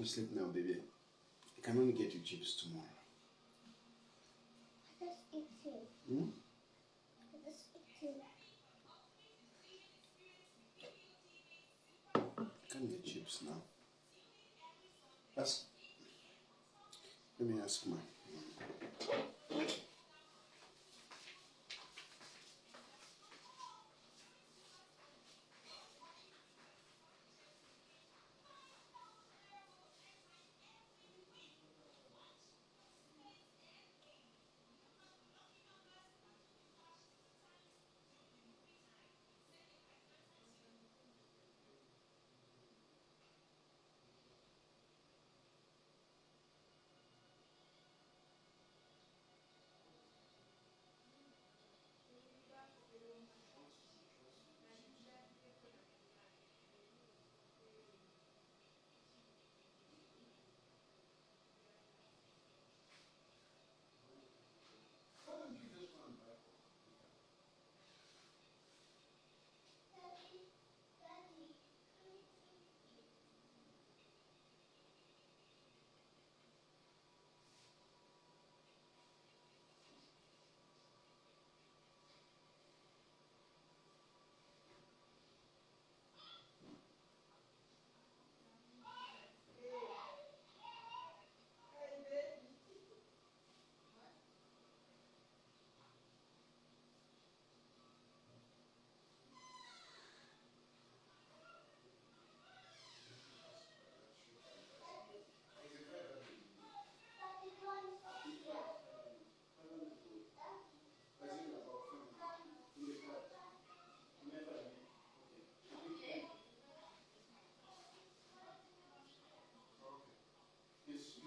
Sleep now, baby. I can only get you chips tomorrow. Let's eat too. Hmm? Let's eat too. I can't get chips now. Let me ask my.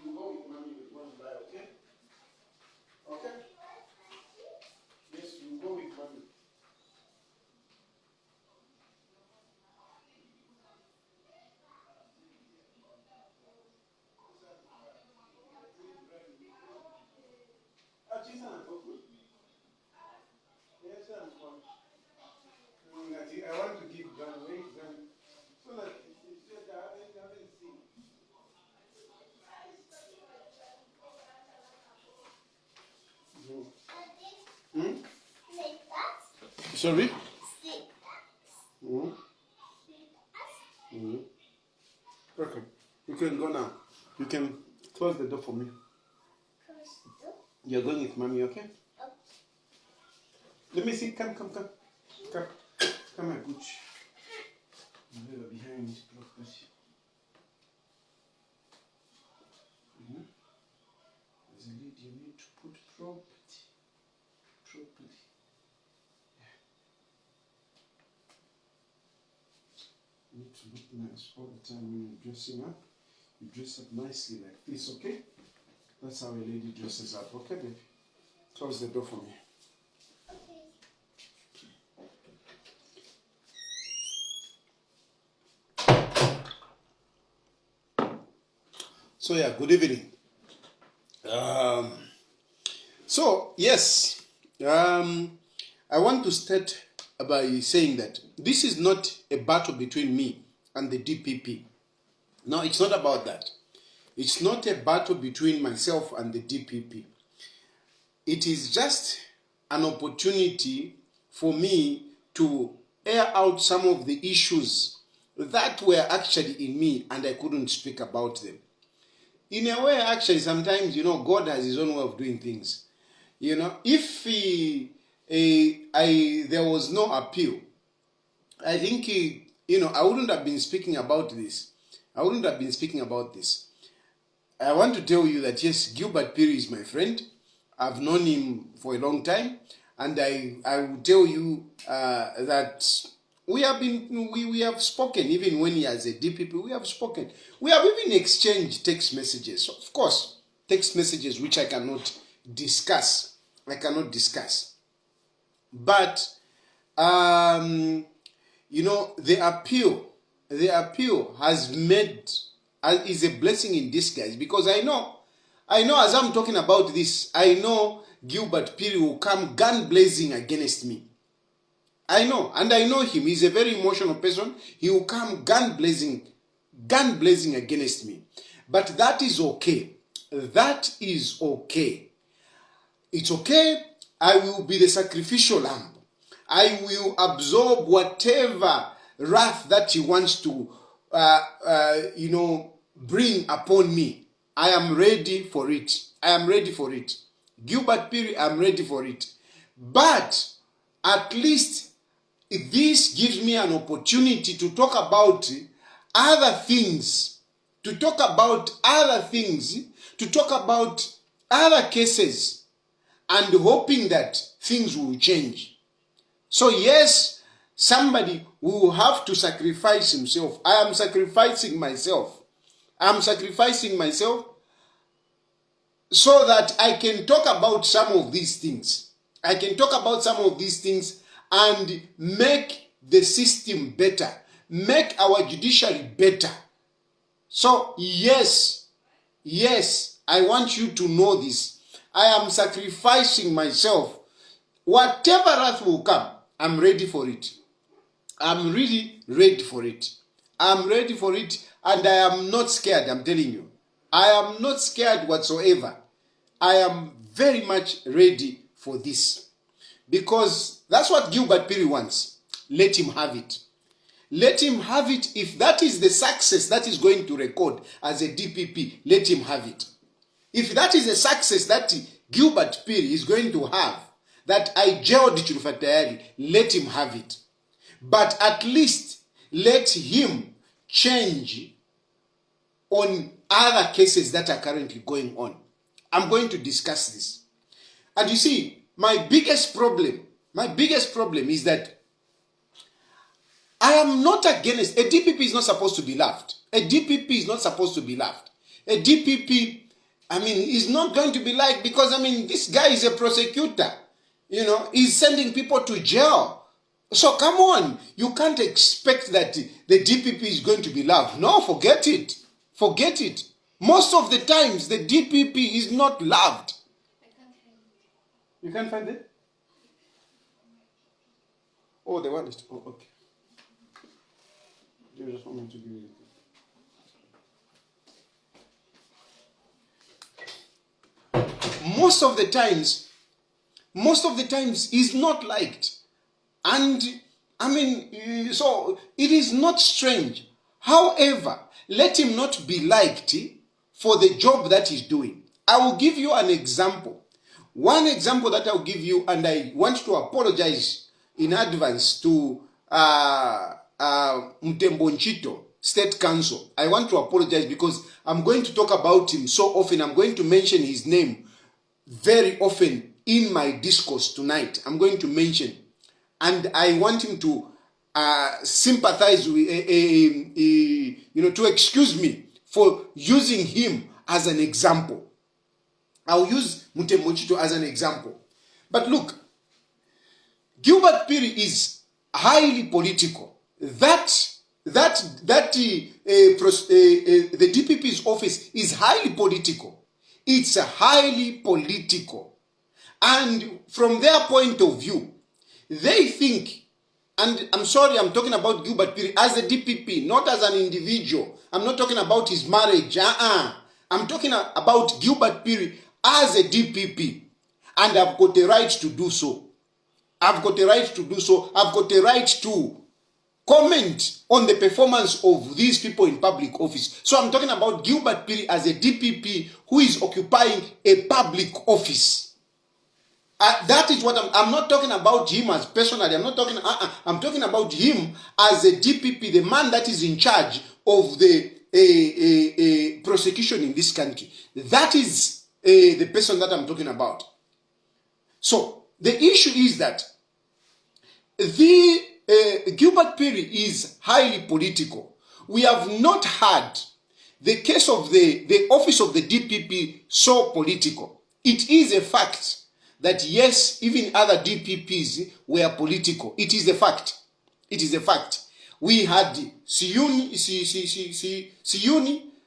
You go with mommy with one buy, okay? Okay? Yes, you go with mommy. I want to give Ghana so that it's just I haven't seen. Hmm? Like that. Sorry? Like that. Hmm? Hmm. Okay. You can go now. You can close the door for me. Close the door. You're going with mommy, okay? Okay. Let me see. Come. Come, my gooch. You're behind this property. As a lady, you need to put property. You need to look nice all the time when you're dressing up. You dress up nicely like this, okay? That's how a lady dresses up, okay, baby? Close the door for me. So yeah, good evening. So yes, I want to start by saying that this is not a battle between me and the DPP. No, it's not about that. It's not a battle between myself and the DPP. It is just an opportunity for me to air out some of the issues that were actually in me and I couldn't speak about them. In a way, actually, sometimes, God has his own way of doing things. If there was no appeal, I think, I wouldn't have been speaking about this. I want to tell you that, yes, Gilbert Phiri is my friend. I've known him for a long time. And I will tell you that we have spoken, even when he has a DPP, we have spoken. We have even exchanged text messages. Of course, text messages which I cannot discuss. But, the appeal has is a blessing in disguise, because I know as I'm talking about this, I know Gilbert Phiri will come gun blazing against me. I know, and I know him. He's a very emotional person. He will come gun blazing against me. But that is okay. That is okay. It's okay. I will be the sacrificial lamb. I will absorb whatever wrath that he wants to, bring upon me. I am ready for it. I am ready for it. Gilbert Phiri, I'm ready for it. But at least this gives me an opportunity to talk about other things, to talk about other cases, and hoping that things will change. So yes, somebody will have to sacrifice himself. I am sacrificing myself. I'm sacrificing myself so that I can talk about some of these things. I can talk about some of these things and make the system better, make our judiciary better. So yes, I want you to know this. I am sacrificing myself. Whatever wrath will come, I'm ready for it. I'm really ready for it. I'm ready for it, and I am not scared, I'm telling you. I am not scared whatsoever. I am very much ready for this. Because that's what Gilbert Phiri wants. Let him have it. Let him have it. If that is the success that is going to record as a DPP, let him have it. If that is a success that Gilbert Phiri is going to have, that I jailed TAYALI, let him have it. But at least let him change on other cases that are currently going on. I'm going to discuss this. And you see, my biggest problem is that I am not against, a DPP is not supposed to be loved. A DPP is not supposed to be loved. A DPP, is not going to be liked because, this guy is a prosecutor. He's sending people to jail. So come on, you can't expect that the DPP is going to be loved. No, forget it. Forget it. Most of the times, the DPP is not loved. You can't find it? Oh, the one is... Oh, okay. You just want me to give you... Most of the times, he's not liked. And, so it is not strange. However, let him not be liked for the job that he's doing. I will give you an example. One example that I'll give you, and I want to apologize in advance to Mtembonchito State Council. I want to apologize because I'm going to talk about him so often. I'm going to mention his name very often in my discourse tonight. I'm going to mention, and I want him to sympathize with, to excuse me for using him as an example. I'll use Mtembonchito as an example. But look, Gilbert Phiri is highly political. The DPP's office is highly political. It's highly political. And from their point of view, they think, and I'm sorry, I'm talking about Gilbert Phiri as a DPP, not as an individual. I'm not talking about his marriage. I'm talking about Gilbert Phiri as a DPP. And I've got the right to do so. I've got the right to do so. I've got the right to comment on the performance of these people in public office. So I'm talking about Gilbert Phiri as a DPP who is occupying a public office. That is what I'm not talking about him as personally. I'm talking about him as a DPP, the man that is in charge of the prosecution in this country. That is the person that I'm talking about. So the issue is that Gilbert Phiri is highly political. We have not had the case of the office of the DPP so political. It is a fact that yes, even other DPPs were political. It is a fact. It is a fact. We had Siyuni,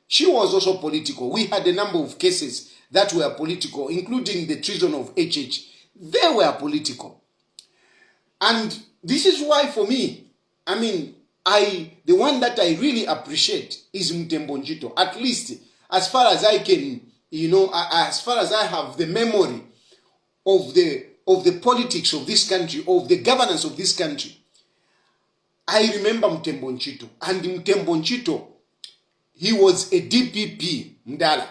she was also political. We had a number of cases that were political, including the treason of HH. They were political. And this is why for me, the one that I really appreciate is Mtembonchito. At least, as far as I can, as far as I have the memory of the politics of this country, of the governance of this country, I remember Mtembo Nchito. And Mtembo Nchito, he was a DPP, Mdala.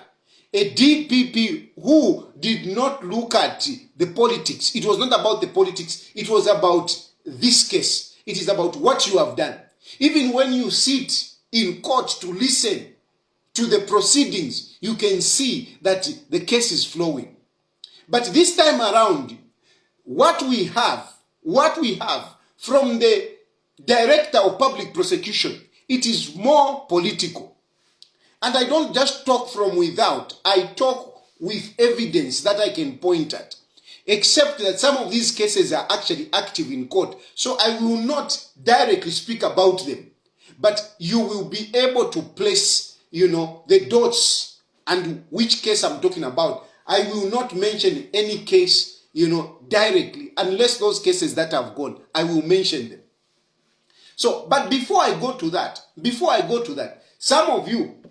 A DPP who did not look at the politics. It was not about the politics. It was about this case. It is about what you have done. Even when you sit in court to listen to the proceedings, you can see that the case is flowing. But this time around, what we have from the Director of Public Prosecution, it is more political. And I don't just talk from without, I talk with evidence that I can point at. Except that some of these cases are actually active in court, so I will not directly speak about them. But you will be able to place, the dots and which case I'm talking about. I will not mention any case, directly, unless those cases that have gone, I will mention them. So, but before I go to that, some of you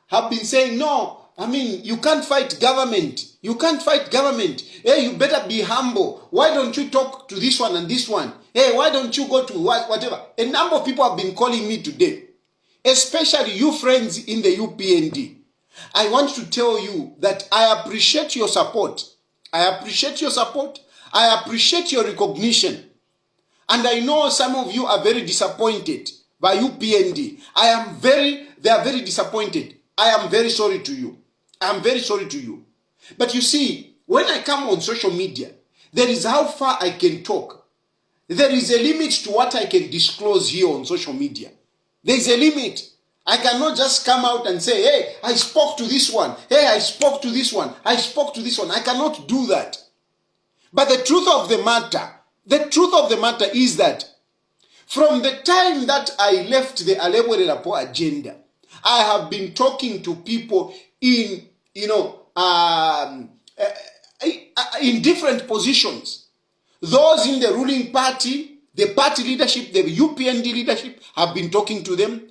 have been saying, no, you can't fight government. You can't fight government. Hey, you better be humble. Why don't you talk to this one and this one? Hey, why don't you go to whatever? A number of people have been calling me today, especially you friends in the UPND. I want to tell you that I appreciate your support. I appreciate your support. I appreciate your recognition. And I know some of you are very disappointed by UPND. They are very disappointed. I am very sorry to you. I am very sorry to you. But you see, when I come on social media, there is how far I can talk. There is a limit to what I can disclose here on social media. There is a limit. I cannot just come out and say, hey, I spoke to this one. Hey, I spoke to this one. I spoke to this one. I cannot do that. But the truth of the matter is that from the time that I left the Alebwele Rapport agenda, I have been talking to people in different positions. Those in the ruling party, the party leadership, the UPND leadership, have been talking to them.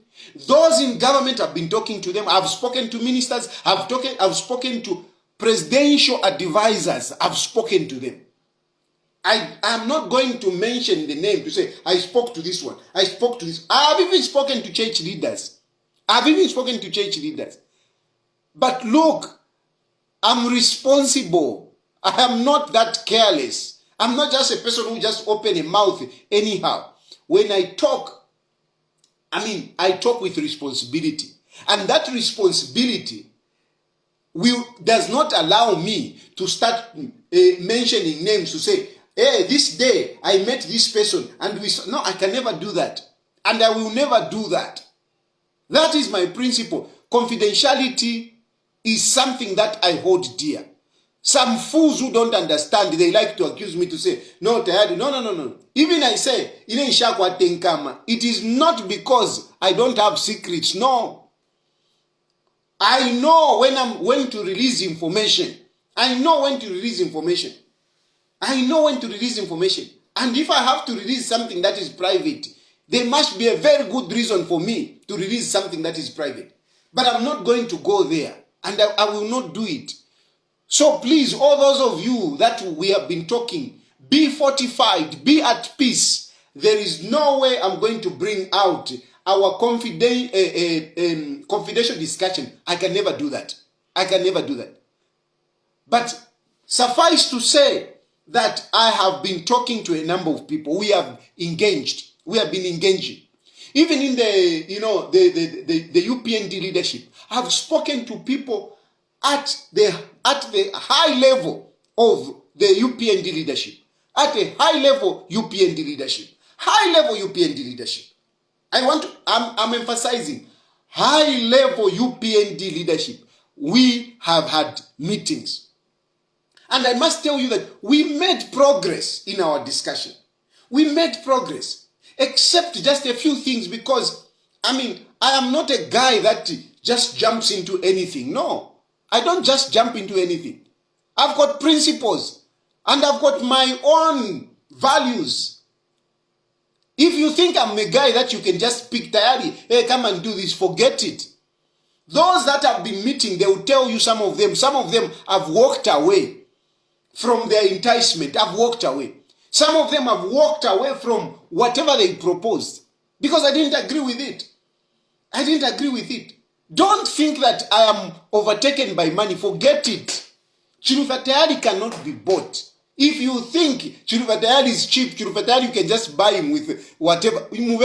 Those in government have been talking to them. I've spoken to ministers. I've spoken to presidential advisors. I've spoken to them. I am not going to mention the name to say, I spoke to this one. I spoke to this. I've even spoken to church leaders. But look, I'm responsible. I am not that careless. I'm not just a person who just open a mouth anyhow. When I talk, I talk with responsibility. And that responsibility does not allow me to start mentioning names to say, hey, this day I met this person and no, I can never do that. And I will never do that. That is my principle. Confidentiality is something that I hold dear. Some fools who don't understand, they like to accuse me to say, no, TAYALI, no. Even I say, it is not because I don't have secrets. No. I know when to release information. I know when to release information. And if I have to release something that is private, there must be a very good reason for me to release something that is private. But I'm not going to go there. And I will not do it. So please, all those of you that we have been talking, be fortified, be at peace. There is no way I'm going to bring out our confidential discussion. I can never do that. But suffice to say that I have been talking to a number of people. We have engaged. We have been engaging. Even in the UPND leadership, I've spoken to people at the high level of the UPND leadership. At a high level UPND leadership. I'm emphasizing high level UPND leadership. We have had meetings. And I must tell you that we made progress in our discussion. We made progress. Except just a few things, because, I am not a guy that just jumps into anything. No, I don't just jump into anything. I've got principles and I've got my own values. If you think I'm a guy that you can just pick TAYALI, hey, come and do this, forget it. Those that have been meeting, they will tell you some of them have walked away from their enticement, have walked away. Some of them have walked away from whatever they proposed because I didn't agree with it. I didn't agree with it. Don't think that I am overtaken by money. Forget it. TAYALI cannot be bought. If you think TAYALI is cheap, TAYALI you can just buy him with whatever. You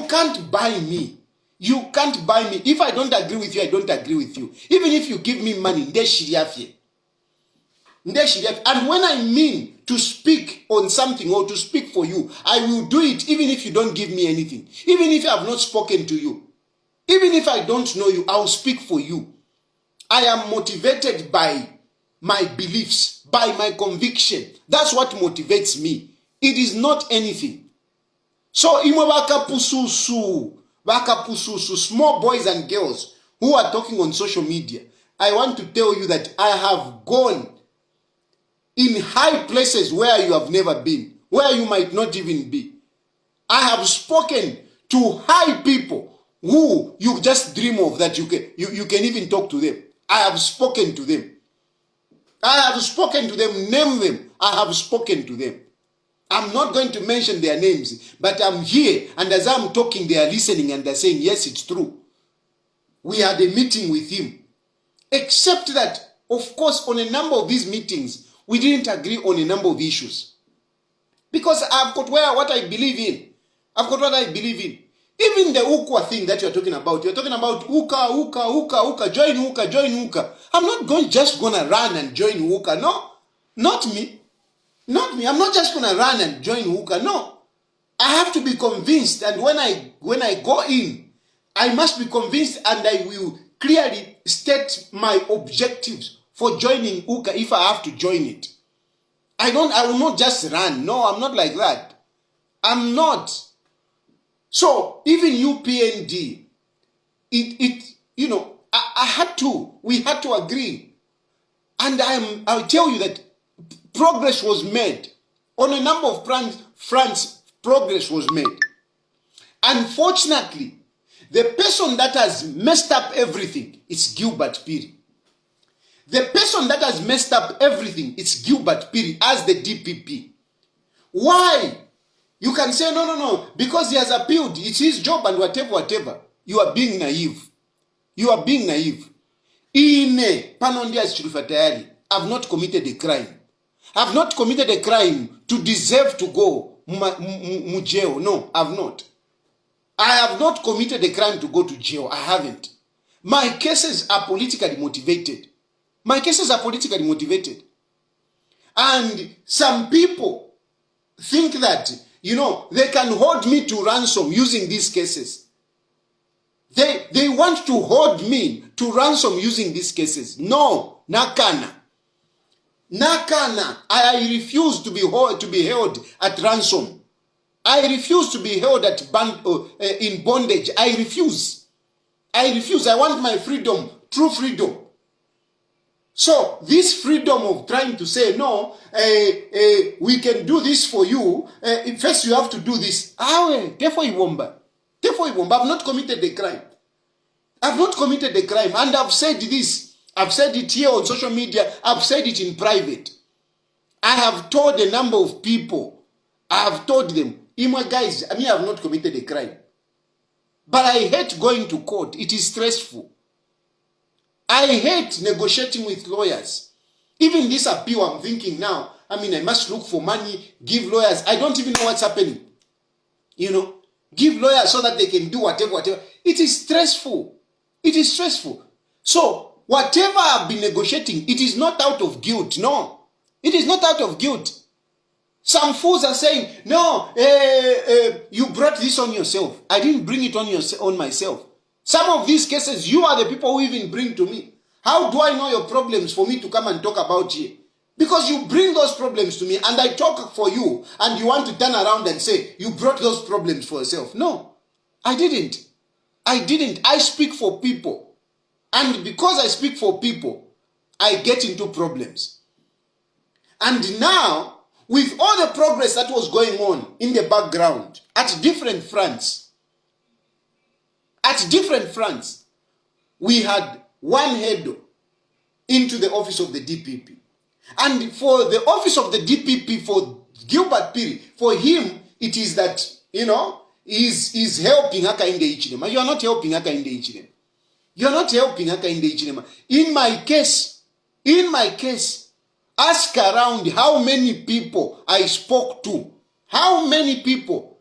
can't buy me. You can't buy me. If I don't agree with you, I don't agree with you. Even if you give me money, and when I mean to speak on something or to speak for you, I will do it even if you don't give me anything. Even if I have not spoken to you. Even if I don't know you, I'll speak for you. I am motivated by my beliefs, by my conviction. That's what motivates me. It is not anything. So, small boys and girls who are talking on social media, I want to tell you that I have gone in high places where you have never been, where you might not even be. I have spoken to high people who you just dream of that you can even talk to them. I have spoken to them. I have spoken to them, name them. I have spoken to them. I'm not going to mention their names, but I'm here, and as I'm talking, they are listening and they're saying, yes, it's true. We had a meeting with him. Except that, of course, on a number of these meetings, we didn't agree on a number of issues. Because I've got what I believe in. I've got what I believe in. Even the Ukwa thing that you're talking about Uka, join Uka. I'm not just gonna run and join Uka. No, not me. Not me. I'm not just gonna run and join Uka. No. I have to be convinced, and when I go in, I must be convinced, and I will clearly state my objectives for joining Uka if I have to join it. I will not just run. No, I'm not like that. I'm not. So even UPND, we had to agree. And I'll tell you that progress was made. On a number of fronts, progress was made. Unfortunately, the person that has messed up everything is Gilbert Phiri. The person that has messed up everything is Gilbert Phiri as the DPP. Why? You can say, no, because he has appealed, it's his job and whatever. You are being naive. You are being naive. TAYALI, I've not committed a crime. I've not committed a crime to deserve to go jail. No, I've not. I have not committed a crime to go to jail. I haven't. My cases are politically motivated. My cases are politically motivated. And some people think that, they can hold me to ransom using these cases. They want to hold me to ransom using these cases. No, nakana. Nakana. I refuse to be held at ransom. I refuse to be held in bondage. I refuse. I want my freedom, true freedom. So this freedom of trying to say, no, we can do this for you, first you have to do this. Therefore, I've not committed the crime. I've not committed the crime. And I've said this. I've said it here on social media. I've said it in private. I have told a number of people. I have told them, guys, I have not committed a crime. But I hate going to court. It is stressful. I hate negotiating with lawyers. Even this appeal, I'm thinking now, I must look for money, give lawyers. I don't even know what's happening. Give lawyers so that they can do whatever. It is stressful. It is stressful. So, whatever I've been negotiating, it is not out of guilt. No. It is not out of guilt. Some fools are saying, no, you brought this on yourself. I didn't bring it on myself. Some of these cases, you are the people who even bring to me. How do I know your problems for me to come and talk about here? Because you bring those problems to me and I talk for you and you want to turn around and say, you brought those problems for yourself. No, I didn't. I speak for people. And because I speak for people, I get into problems. And now, with all the progress that was going on in the background, at different fronts, at different fronts, we had one head into the office of the DPP. And for the office of the DPP, for Gilbert Phiri, for him, it is that, is helping Hakainde Hichilema. You are not helping Hakainde Hichilema. You are not helping Hakainde Hichilema. In my case, ask around how many people I spoke to. How many people?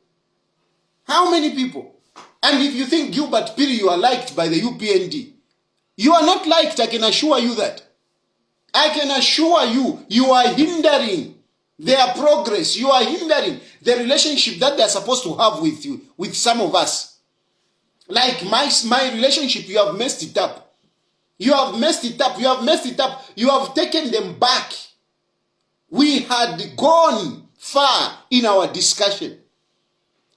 How many people? And if you think Gilbert Phiri, you are liked by the UPND, you are not liked, I can assure you that. I can assure you, you are hindering their progress. You are hindering the relationship that they are supposed to have with you, with some of us. Like my relationship, you have messed it up. You have messed it up. You have messed it up. You have taken them back. We had gone far in our discussion.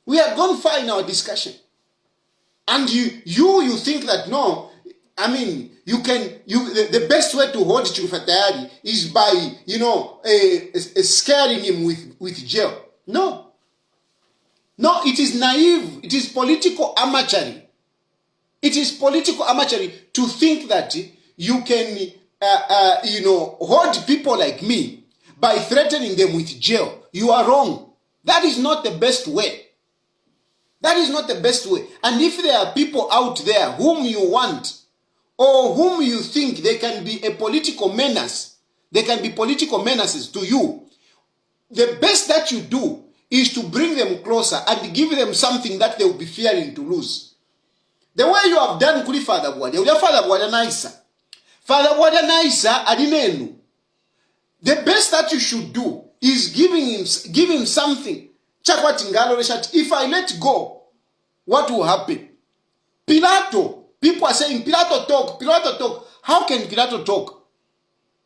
We had gone far in our discussion. And you think that, no, I mean, the best way to hold TAYALI is by, scaring him with jail. No. No, it is naive. It is political amateurism. It is political amateurism to think that you can, hold people like me by threatening them with jail. You are wrong. That is not the best way. That is not the best way. And if there are people out there whom you want, or whom you think they can be a political menace, they can be political menaces to you, the best that you do is to bring them closer and give them something that they will be fearing to lose. The way you have done kuli Father Bwada, Father Bwada Naisa. Father Bwada Naisa adinenu. The best that you should do is give him something. If I let go, what will happen? Pilato, people are saying, Pilato talk. How can Pilato talk?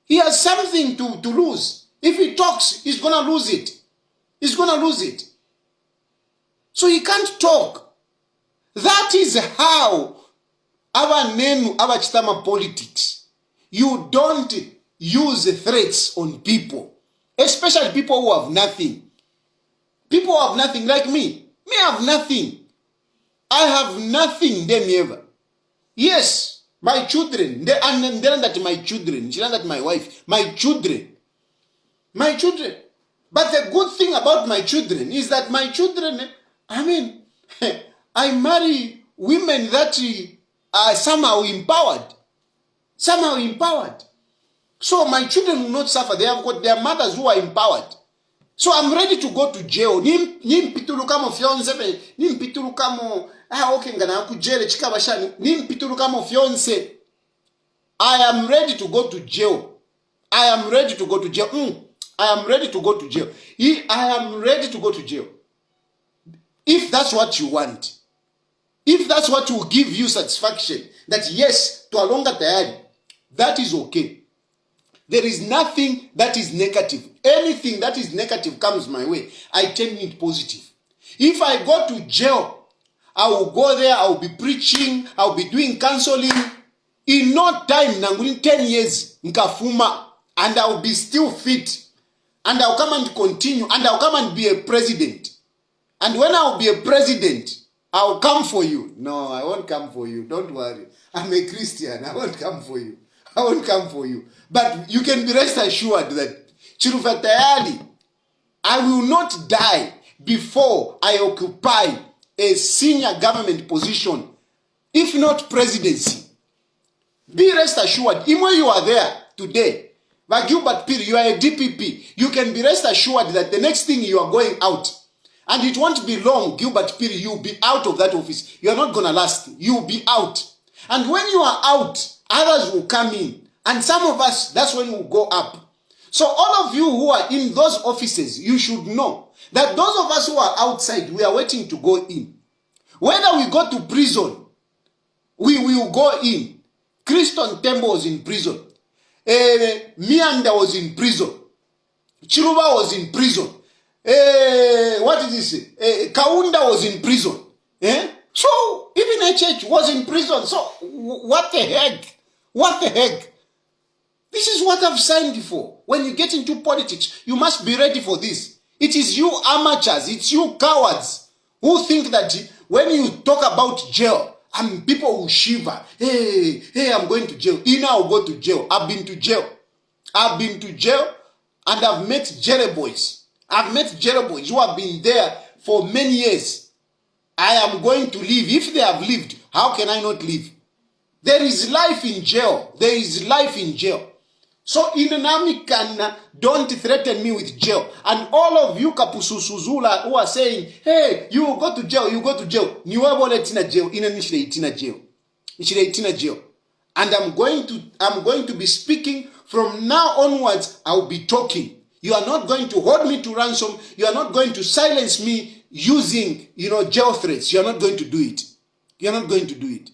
He has something to lose. If he talks, he's going to lose it. He's going to lose it. So he can't talk. That is how our name, our chitama politics. You don't use threats on people, especially people who have nothing. People who have nothing like me. Me have nothing. I have nothing them ever. Yes, my children. They are not my children. She not my wife. My children. My children. But the good thing about my children is that my children, I mean, I marry women that are somehow empowered. Somehow empowered. So my children will not suffer. They have got their mothers who are empowered. So I'm ready to go to jail. Nimpitulu kama fiance. Nimpitulu kama ngana kujele chikabashani. Nimpitulu kama fiance. I am ready to go to jail. I am ready to go to jail. I am ready to go to jail. I am ready to go to jail. If that's what you want. If that's what will give you satisfaction. That yes, to alonga TAYALI. That is okay. There is nothing that is negative. Anything that is negative comes my way, I turn it positive. If I go to jail, I will go there, I will be preaching, I will be doing counseling. In no time, nangulin 10 years, nkafuma, and I will be still fit. And I will come and continue, and I will come and be a president. And when I will be a president, I will come for you. No, I won't come for you. Don't worry. I'm a Christian. I won't come for you. I won't come for you. But you can be rest assured that TAYALI, I will not die before I occupy a senior government position, if not presidency. Be rest assured, even when you are there today, like Gilbert Phiri, you are a DPP, you can be rest assured that the next thing you are going out, and it won't be long, Gilbert Phiri, you'll be out of that office. You're not going to last. You'll be out. And when you are out, others will come in. And some of us, that's when we'll go up. So all of you who are in those offices, you should know that those of us who are outside, we are waiting to go in. Whether we go to prison, we will go in. Christian Tembo was in prison. Mianda was in prison. Chiluba was in prison. What did he say? Kaunda was in prison. So even a church was in prison. So what the heck? What the heck? This is what I've signed for. When you get into politics, you must be ready for this. It is you amateurs, it's you cowards who think that when you talk about jail And people will shiver. Hey, I'm going to jail. Ina will go to jail. I've been to jail. And I've met jail boys. I've met jail boys who have been there for many years. I am going to leave. If they have lived, how can I not leave? There is life in jail. There is life in jail. So Inanamikana, don't threaten me with jail. And all of you Kapususuzula who are saying, hey, you go to jail, you go to jail. Niwabole tina jail, inanishile itina jail. Ishile itina jail. And I'm going to be speaking from now onwards. I'll be talking. You are not going to hold me to ransom. You are not going to silence me using, jail threats. You are not going to do it. You are not going to do it.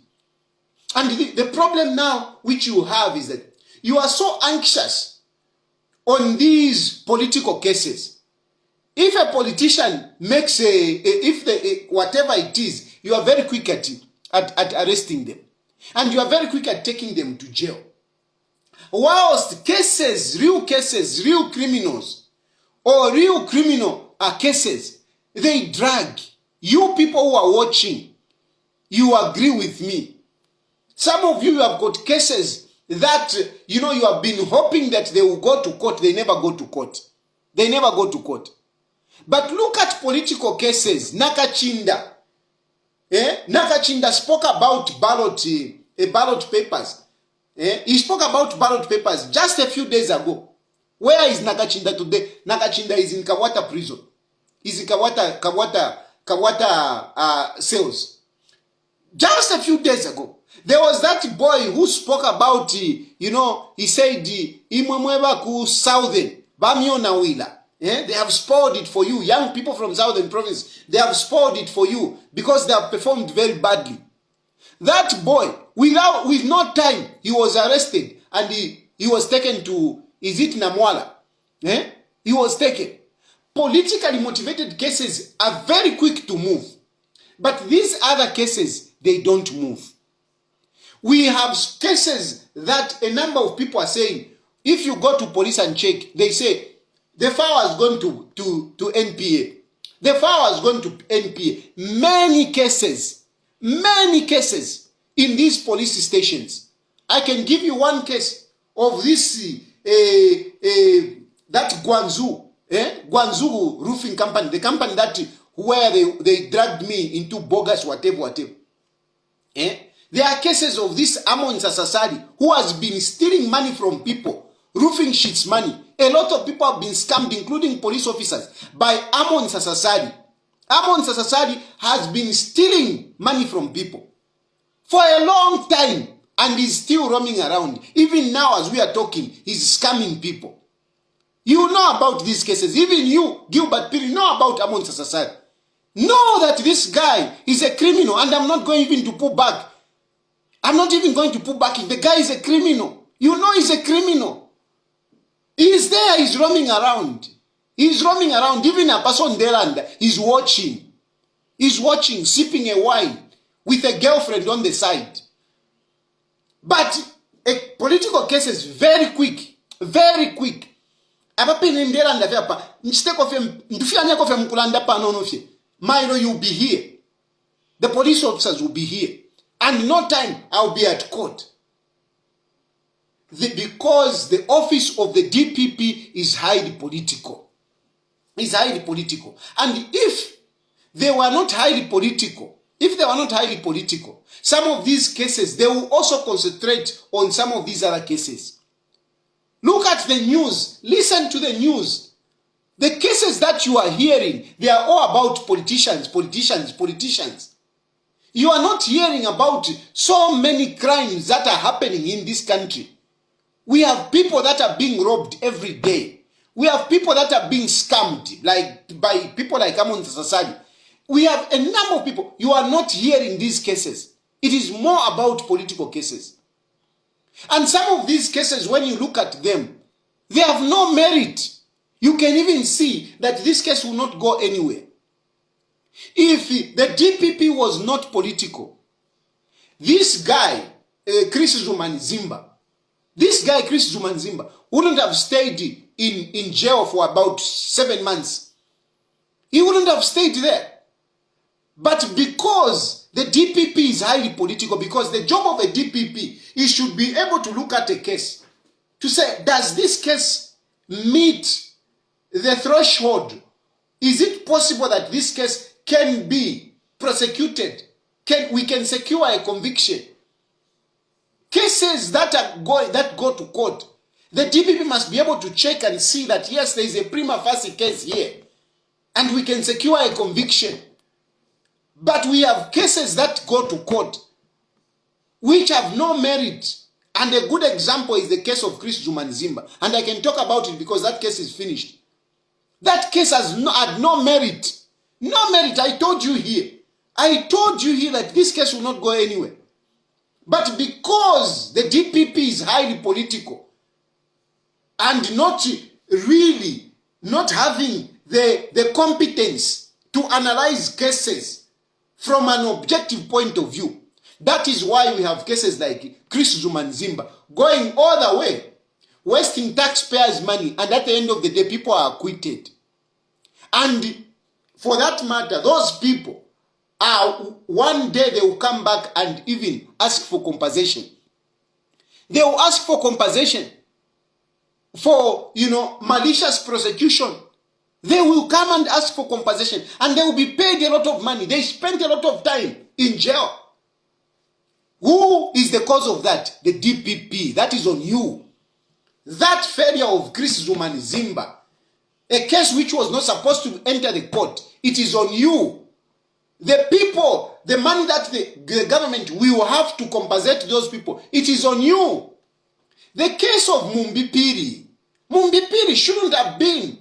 And the problem now which you have is that you are so anxious on these political cases. If a politician makes whatever it is, you are very quick at arresting them. And you are very quick at taking them to jail. Whilst real criminals, or real criminal cases, they drag. You people who are watching, you agree with me. Some of you have got cases that, you have been hoping that they will go to court. They never go to court. But look at political cases. Nakachinda. Nakachinda spoke about ballot papers. He spoke about ballot papers just a few days ago. Where is Nakachinda today? Nakachinda is in Kawata prison. He's in Kawata cells. Just a few days ago. There was that boy who spoke about, he said, Imwemweba ku Southern, Bamio Nawila. They have spoiled it for you. Young people from Southern Province, they have spoiled it for you because they have performed very badly. That boy, with no time, he was arrested and he was taken to, is it Namwala? He was taken. Politically motivated cases are very quick to move. But these other cases, they don't move. We have cases that a number of people are saying, if you go to police and check, they say, the file has gone to NPA. The file has gone to NPA. Many cases in these police stations. I can give you one case of this, that Guangzhou roofing company, the company that where they dragged me into bogus whatever. There are cases of this Amon Sasasari who has been stealing money from people, roofing sheets money. A lot of people have been scammed, including police officers, by Amon Sasasari. Amon Sasasari has been stealing money from people for a long time and is still roaming around. Even now as we are talking, he's scamming people. You know about these cases. Even you, Gilbert Phiri, know about Amon Sasasari. Know that this guy is a criminal, and I'm not going even to pull back. I'm not even going to put back in. The guy is a criminal. You know he's a criminal. He's there, he's roaming around. He's roaming around. Even a person there and he's watching. He's watching, sipping a wine with a girlfriend on the side. But a political case is very quick. Very quick. Milo, you'll be here. The police officers will be here. And no time I'll be at court. Because the office of the DPP is highly political. It's highly political. And if they were not highly political, some of these cases, they will also concentrate on some of these other cases. Look at the news. Listen to the news. The cases that you are hearing, they are all about politicians. You are not hearing about so many crimes that are happening in this country. We have people that are being robbed every day. We have people that are being scammed by people like Amon Sasasari. We have a number of people. You are not hearing these cases. It is more about political cases. And some of these cases, when you look at them, they have no merit. You can even see that this case will not go anywhere. If the DPP was not political, this guy, Chris Zumanzimba, wouldn't have stayed in jail for about 7 months. He wouldn't have stayed there. But because the DPP is highly political, because the job of a DPP is should be able to look at a case to say, does this case meet the threshold? Is it possible that this case can be prosecuted? We can secure a conviction? Cases that go to court, the DPP must be able to check and see that yes, there is a prima facie case here, and we can secure a conviction. But we have cases that go to court which have no merit. And a good example is the case of Chris Jumanzimba. And I can talk about it because that case is finished. That case had no merit. No merit. I told you here that this case will not go anywhere. But because the DPP is highly political and not having the competence to analyze cases from an objective point of view, that is why we have cases like Chris Zumanzimba going all the way, wasting taxpayers' money, and at the end of the day, people are acquitted. And for that matter, those people one day they will come back and even ask for compensation. They will ask for compensation for, malicious prosecution. They will come and ask for compensation, and they will be paid a lot of money. They spent a lot of time in jail. Who is the cause of that? The DPP. That is on you. That failure of Chris Zumanzimba, a case which was not supposed to enter the court, it is on you. The people, the money that the government will have to compensate those people, it is on you. The case of Mumbi Phiri shouldn't have been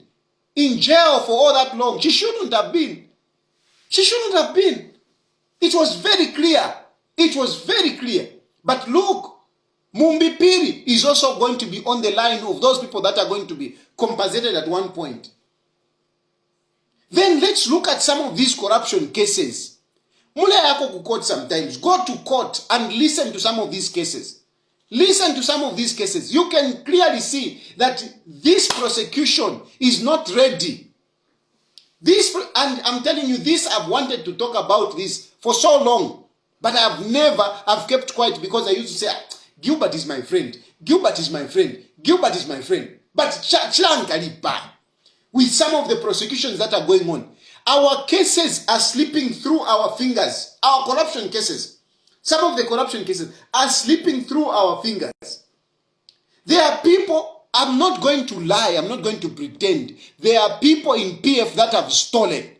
in jail for all that long. She shouldn't have been. It was very clear. But look, Mumbi Phiri is also going to be on the line of those people that are going to be compensated at one point. Then let's look at some of these corruption cases. Mule yako ku court sometimes. Go to court and listen to some of these cases. You can clearly see that this prosecution is not ready. And I'm telling you, I've wanted to talk about this for so long. But I've kept quiet because I used to say, Gilbert is my friend. But with some of the prosecutions that are going on, our cases are slipping through our fingers. Our corruption cases, some of the corruption cases are slipping through our fingers. There are people, I'm not going to lie, I'm not going to pretend. There are people in PF that have stolen.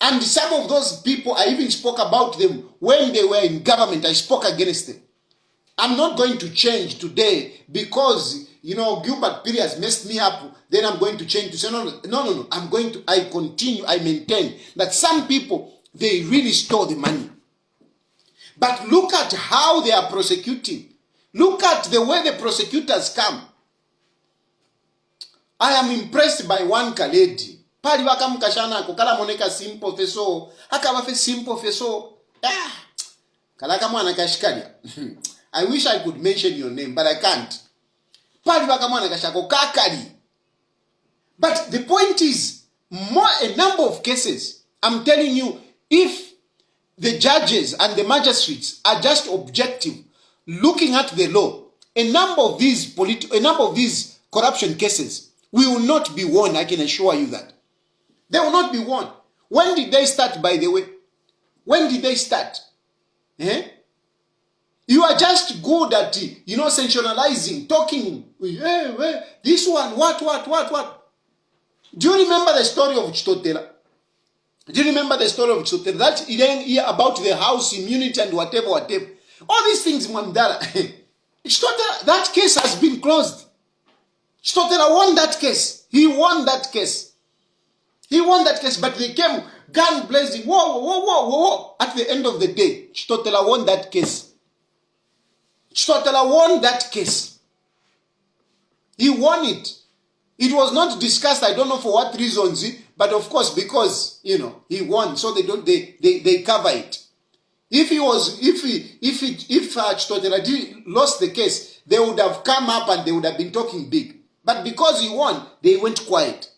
And some of those people, I even spoke about them when they were in government. I spoke against them. I'm not going to change today because, Gilbert Phiri has messed me up. Then I'm going to change to say, no. I maintain that some people, they really stole the money. But look at how they are prosecuting. Look at the way the prosecutors come. I am impressed by one lady. Pali wakamukashana kukala moneka simple feso. Akawafe simple feso. Kalaka mwana kashikalia. I wish I could mention your name, but I can't. Pali wakamwana kashako kakali. But the point is, a number of cases, I'm telling you, if the judges and the magistrates are just objective, looking at the law, a number of these corruption cases will not be won, I can assure you that. They will not be won. When did they start, by the way? When did they start? You are just good at, sensationalizing, talking. This one, what? Do you remember the story of Chitotela? That hear about the house immunity and whatever. All these things, Mandala. Chitotela, that case has been closed. Chitotela won that case. He won that case, but they came gun blazing. Whoa. At the end of the day, Chitotela won that case. He won it. It was not discussed, I don't know for what reasons, but of course because, he won, so they cover it. If Chitotela lost the case, they would have come up and they would have been talking big. But because he won, they went quiet.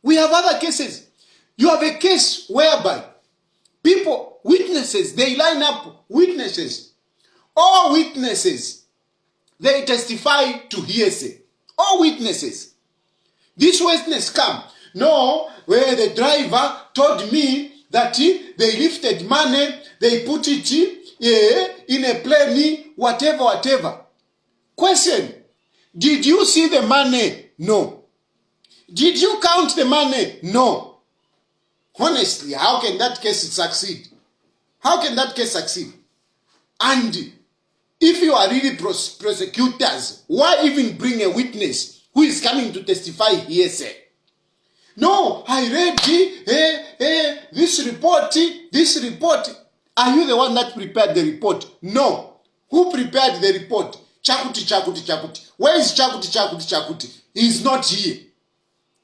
We have other cases. You have a case whereby people, witnesses, they line up witnesses. All witnesses, they testify to hearsay. All witnesses. This witness come. No, where the driver told me that they lifted money, they put it in a plane, whatever, whatever. Question, did you see the money? No. Did you count the money? No. Honestly, how can that case succeed? How can that case succeed? And if you are really prosecutors, why even bring a witness who is coming to testify hearsay? No, I read this report. Are you the one that prepared the report? No. Who prepared the report? Chakuti. Where is Chakuti? He is not here.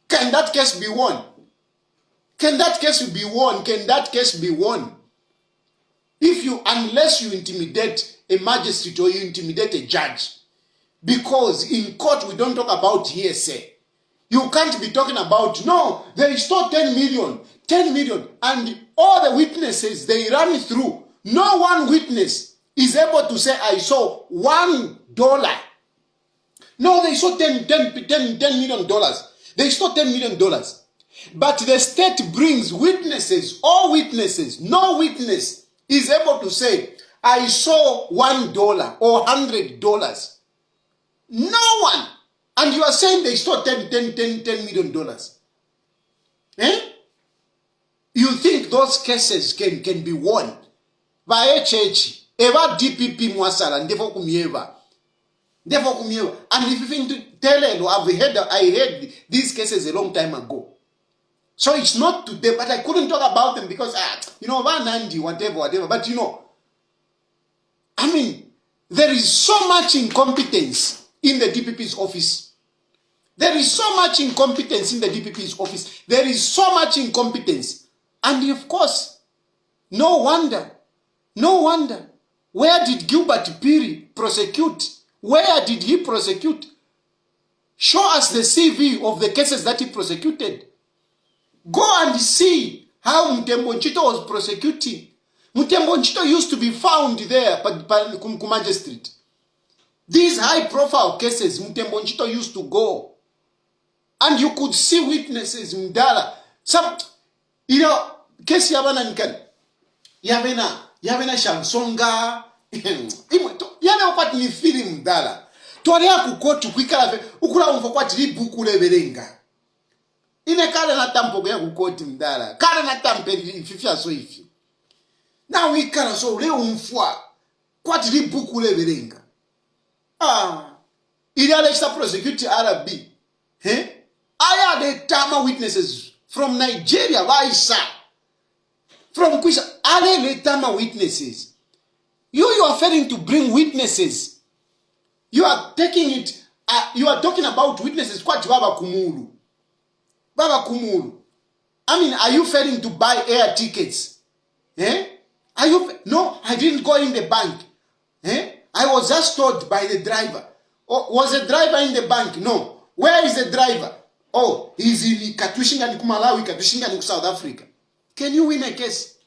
Can that case be won? Can that case be won? Unless you intimidate a magistrate or you intimidate a judge. Because in court we don't talk about hearsay. You can't be talking about, no, they stole 10 million, and all the witnesses, they run through. No one witness is able to say, I saw $1. No, they saw $10 million. They stole $10 million. But the state brings witnesses, all witnesses. No witness is able to say, I saw $1 or $100. No one. And you are saying they stole $10 million. You think those cases can be won? By church, eva DPP mwasala, ndefo kumieva. And if you think to tell I heard these cases a long time ago. So it's not today, but I couldn't talk about them because, Vanandi, whatever. But there is so much incompetence in the DPP's office. There is so much incompetence in the DPP's office. There is so much incompetence. And of course, no wonder. Where did Gilbert Phiri prosecute? Where did he prosecute? Show us the CV of the cases that he prosecuted. Go and see how Mtembo Nchito was prosecuting. Mtembo Nchito used to be found there at Kumanja Street. These high-profile cases, Mtembo Nchito used to go. And you could see witnesses, Mdala. Some, case Yavana Nkan. Yavena Shansonga. Yana upati ni fili Mdala. Tuwalea kukotu kwikala ukula umfokwati ribuku leverenga. Ine kale na tampo ya kukoti Mdala. Kale na tampe ififia so ifi. Na wikala so leo umfwa. Kwati ribuku leverenga. Ili Alexa prosecute RB. I had a tama witnesses from Nigeria, Vaisa. From Quisha, Ale tama witnesses. You are failing to bring witnesses. You are taking it, you are talking about witnesses, kwati Baba Kumulu. Are you failing to buy air tickets? No, I didn't go in the bank. I was just told by the driver. Was the driver in the bank? No. Where is the driver? Oh, he's in Katushinga ni Malawi, Katushinga ni South Africa. Can you win a case?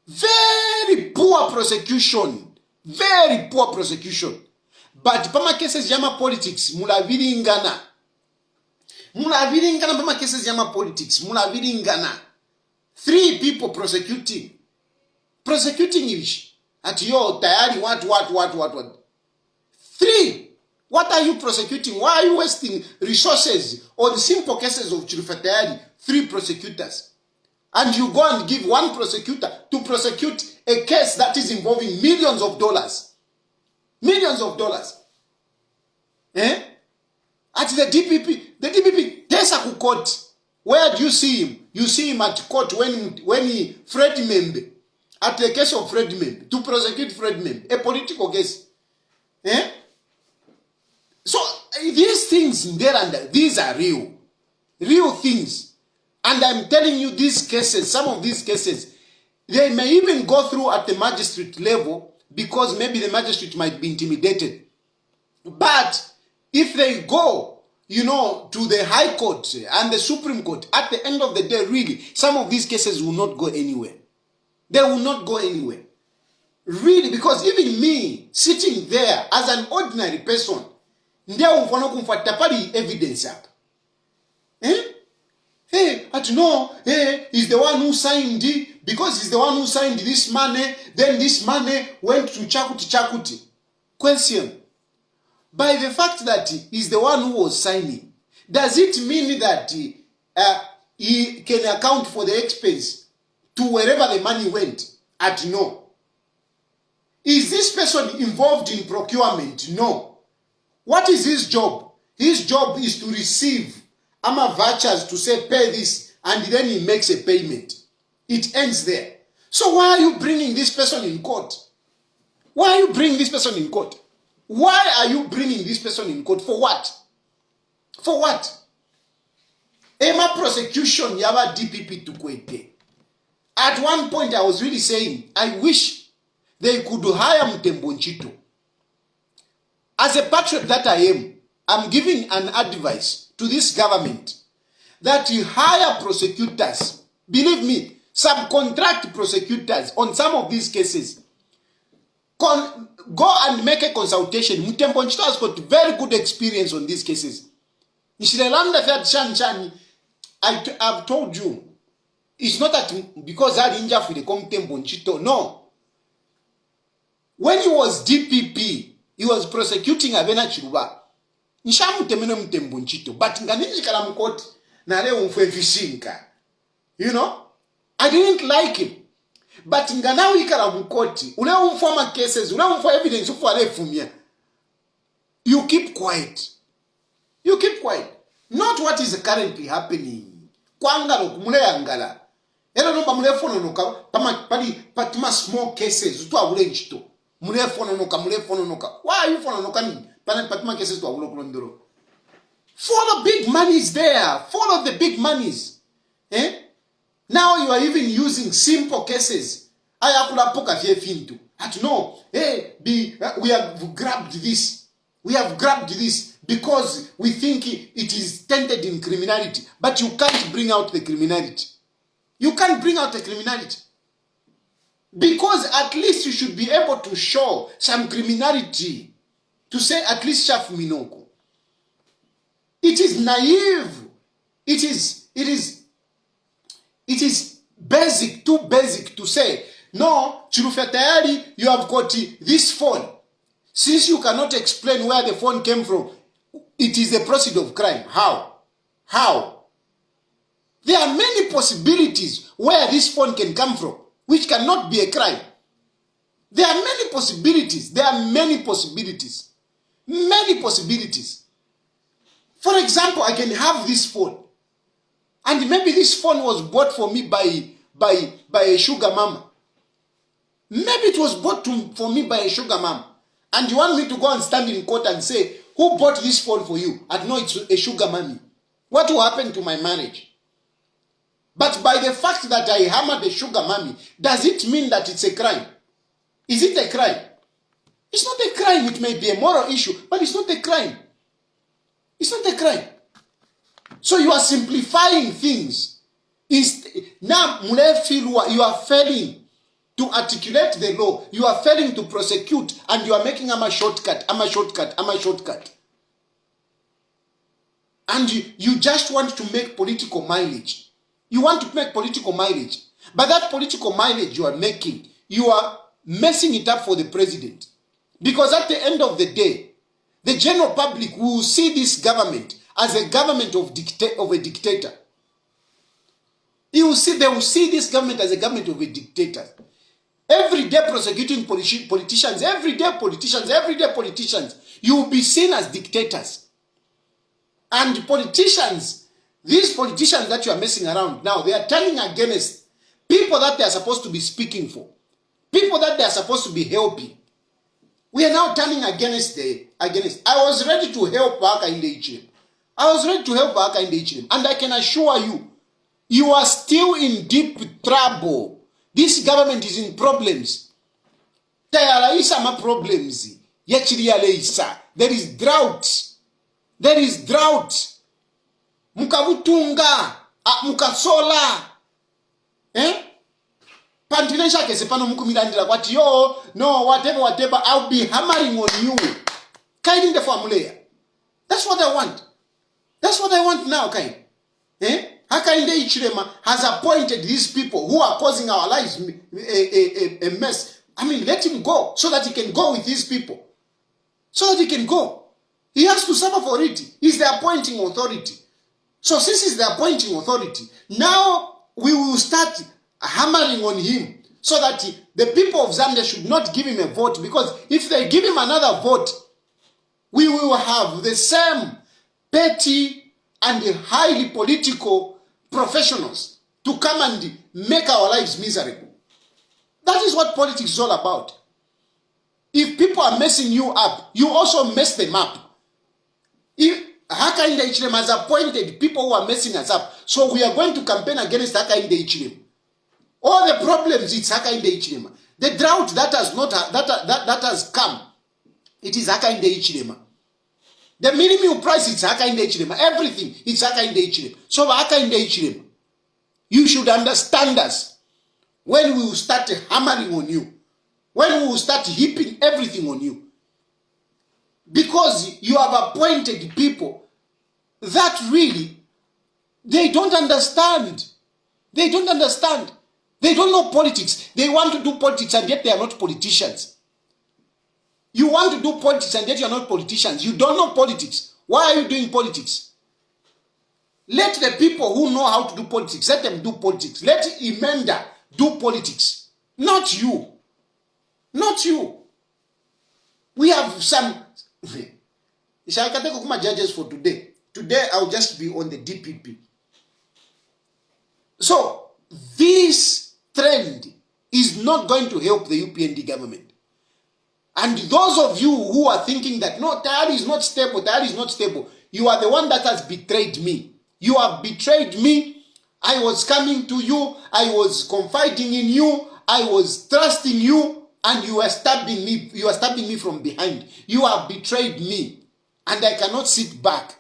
Very poor prosecution. But pama cases yama politics, mulaviri ingana pama cases yama politics, mulaviri ingana. 3 people prosecuting ish. At yo, tayari, what? 3. What are you prosecuting? Why are you wasting resources on simple cases of Chirufetayari? 3 prosecutors. And you go and give 1 prosecutor to prosecute a case that is involving millions of dollars. At the DPP, Tesa court. Where do you see him? You see him at court when he Fred Membe. At the case of Fred Membe. To prosecute Fred Membe. A political case. So these things there and there, these are real things. And I'm telling you, these cases, some of these cases, they may even go through at the magistrate level because maybe the magistrate might be intimidated. But if they go, to the High Court and the Supreme Court, at the end of the day, really, some of these cases will not go anywhere. They will not go anywhere. Really, because even me, sitting there as an ordinary person, there will evidence up. He's the one who signed it, because he's the one who signed this money, then this money went to Chakuti. Question. By the fact that he's the one who was signing, does it mean that he can account for the expense to wherever the money went? No. Is this person involved in procurement? No. What is his job? His job is to receive vouchers to say pay this, and then he makes a payment. It ends there. So why are you bringing this person in court? Why are you bringing this person in court? Why are you bringing this person in court? For what? For what? Ema prosecution yaba DPP to kwete. At one point I was really saying, I wish they could hire Mtembonchito. As a patriot that I am, I'm giving an advice to this government that you hire prosecutors. Believe me, subcontract prosecutors on some of these cases. Go and make a consultation. Mtembonchito has got very good experience on these cases. I've told you, it's not that because I didn't have the Mtembonchito. No. When he was DPP, he was prosecuting Abena Chiruba. But I didn't like him. But nganawi karamukoti, ule umfoma cases, ule umfoma evidence ufale fumia. You keep quiet. You keep quiet. Not what is currently happening. Kwangalo kumule angala. Ela no mule fono no ka patuma small cases utwa ule nchito. Mule fono no ka. Why are you fono no ka ni? Patuma cases utwa ule kulondoro. Follow big monies there. Follow the big monies. Now you are even using simple cases. No, we have grabbed this. We have grabbed this because we think it is tainted in criminality. But you can't bring out the criminality. You can't bring out the criminality. Because at least you should be able to show some criminality. To say at least Shaf Minoko. It is naive. It is basic, too basic to say, no, Chirufe Tayali, you have got this phone. Since you cannot explain where the phone came from, it is a proceed of crime. How? How? There are many possibilities where this phone can come from, which cannot be a crime. There are many possibilities. There are many possibilities. Many possibilities. For example, I can have this phone. And maybe this phone was bought for me by a sugar mama. Maybe it was bought for me by a sugar mama. And you want me to go and stand in court and say, who bought this phone for you? I know it's a sugar mommy. What will happen to my marriage? But by the fact that I hammered a sugar mommy, does it mean that it's a crime? Is it a crime? It's not a crime. It may be a moral issue, but it's not a crime. It's not a crime. So you are simplifying things. Now, you are failing to articulate the law. You are failing to prosecute, and you are making a shortcut. And you just want to make political mileage. You want to make political mileage. But that political mileage you are making, you are messing it up for the president. Because at the end of the day, the general public will see this government as a government of a dictator. They will see this government as a government of a dictator. Every day prosecuting politicians, everyday politicians, you will be seen as dictators. And politicians, these politicians that you are messing around now, they are turning against people that they are supposed to be speaking for, people that they are supposed to be helping. We are now turning against. I was ready to help Baka in the Hichilema. And I can assure you, you are still in deep trouble. This government is in problems. TAYALI sama problems. There is drought. There is drought. Mukabutunga, mukasola. Pantinesha kese pano mukumirandira kwati yo, no, whatever, I'll be hammering on you. Kaidin the formula. That's what I want. That's what I want now, Kain. Hakainde Hichilema has appointed these people who are causing our lives a mess. I mean, let him go so that he can go with these people. So that he can go. He has to suffer for it. He's the appointing authority. So since he's the appointing authority, now we will start hammering on him so that the people of Zambia should not give him a vote, because if they give him another vote, we will have the same petty and highly political professionals to come and make our lives miserable. That is what politics is all about. If people are messing you up, you also mess them up. If Hakainde Hichilema has appointed people who are messing us up, so we are going to campaign against Hakainde Hichilema. All the problems, it's Hakainde Hichilema. The drought that has come, it is Hakainde Hichilema. The minimum price, it's Hakainde Hichilema. Everything, it's Hakainde Hichilema. So Hakainde Hichilema, you should understand us when we will start hammering on you, when we will start heaping everything on you. Because you have appointed people that really, they don't understand. They don't understand. They don't know politics. They want to do politics and yet they are not politicians. You want to do politics and yet you are not politicians. You don't know politics. Why are you doing politics? Let the people who know how to do politics, let them do politics. Let Imenda do politics. Not you. Not you. We have some... judges for today. Today I'll just be on the DPP. So, this trend is not going to help the UPND government. And those of you who are thinking that, no, TAYALI is not stable, TAYALI is not stable, you are the one that has betrayed me. You have betrayed me. I was coming to you. I was confiding in you. I was trusting you. And you are stabbing me. You are stabbing me from behind. You have betrayed me. And I cannot sit back.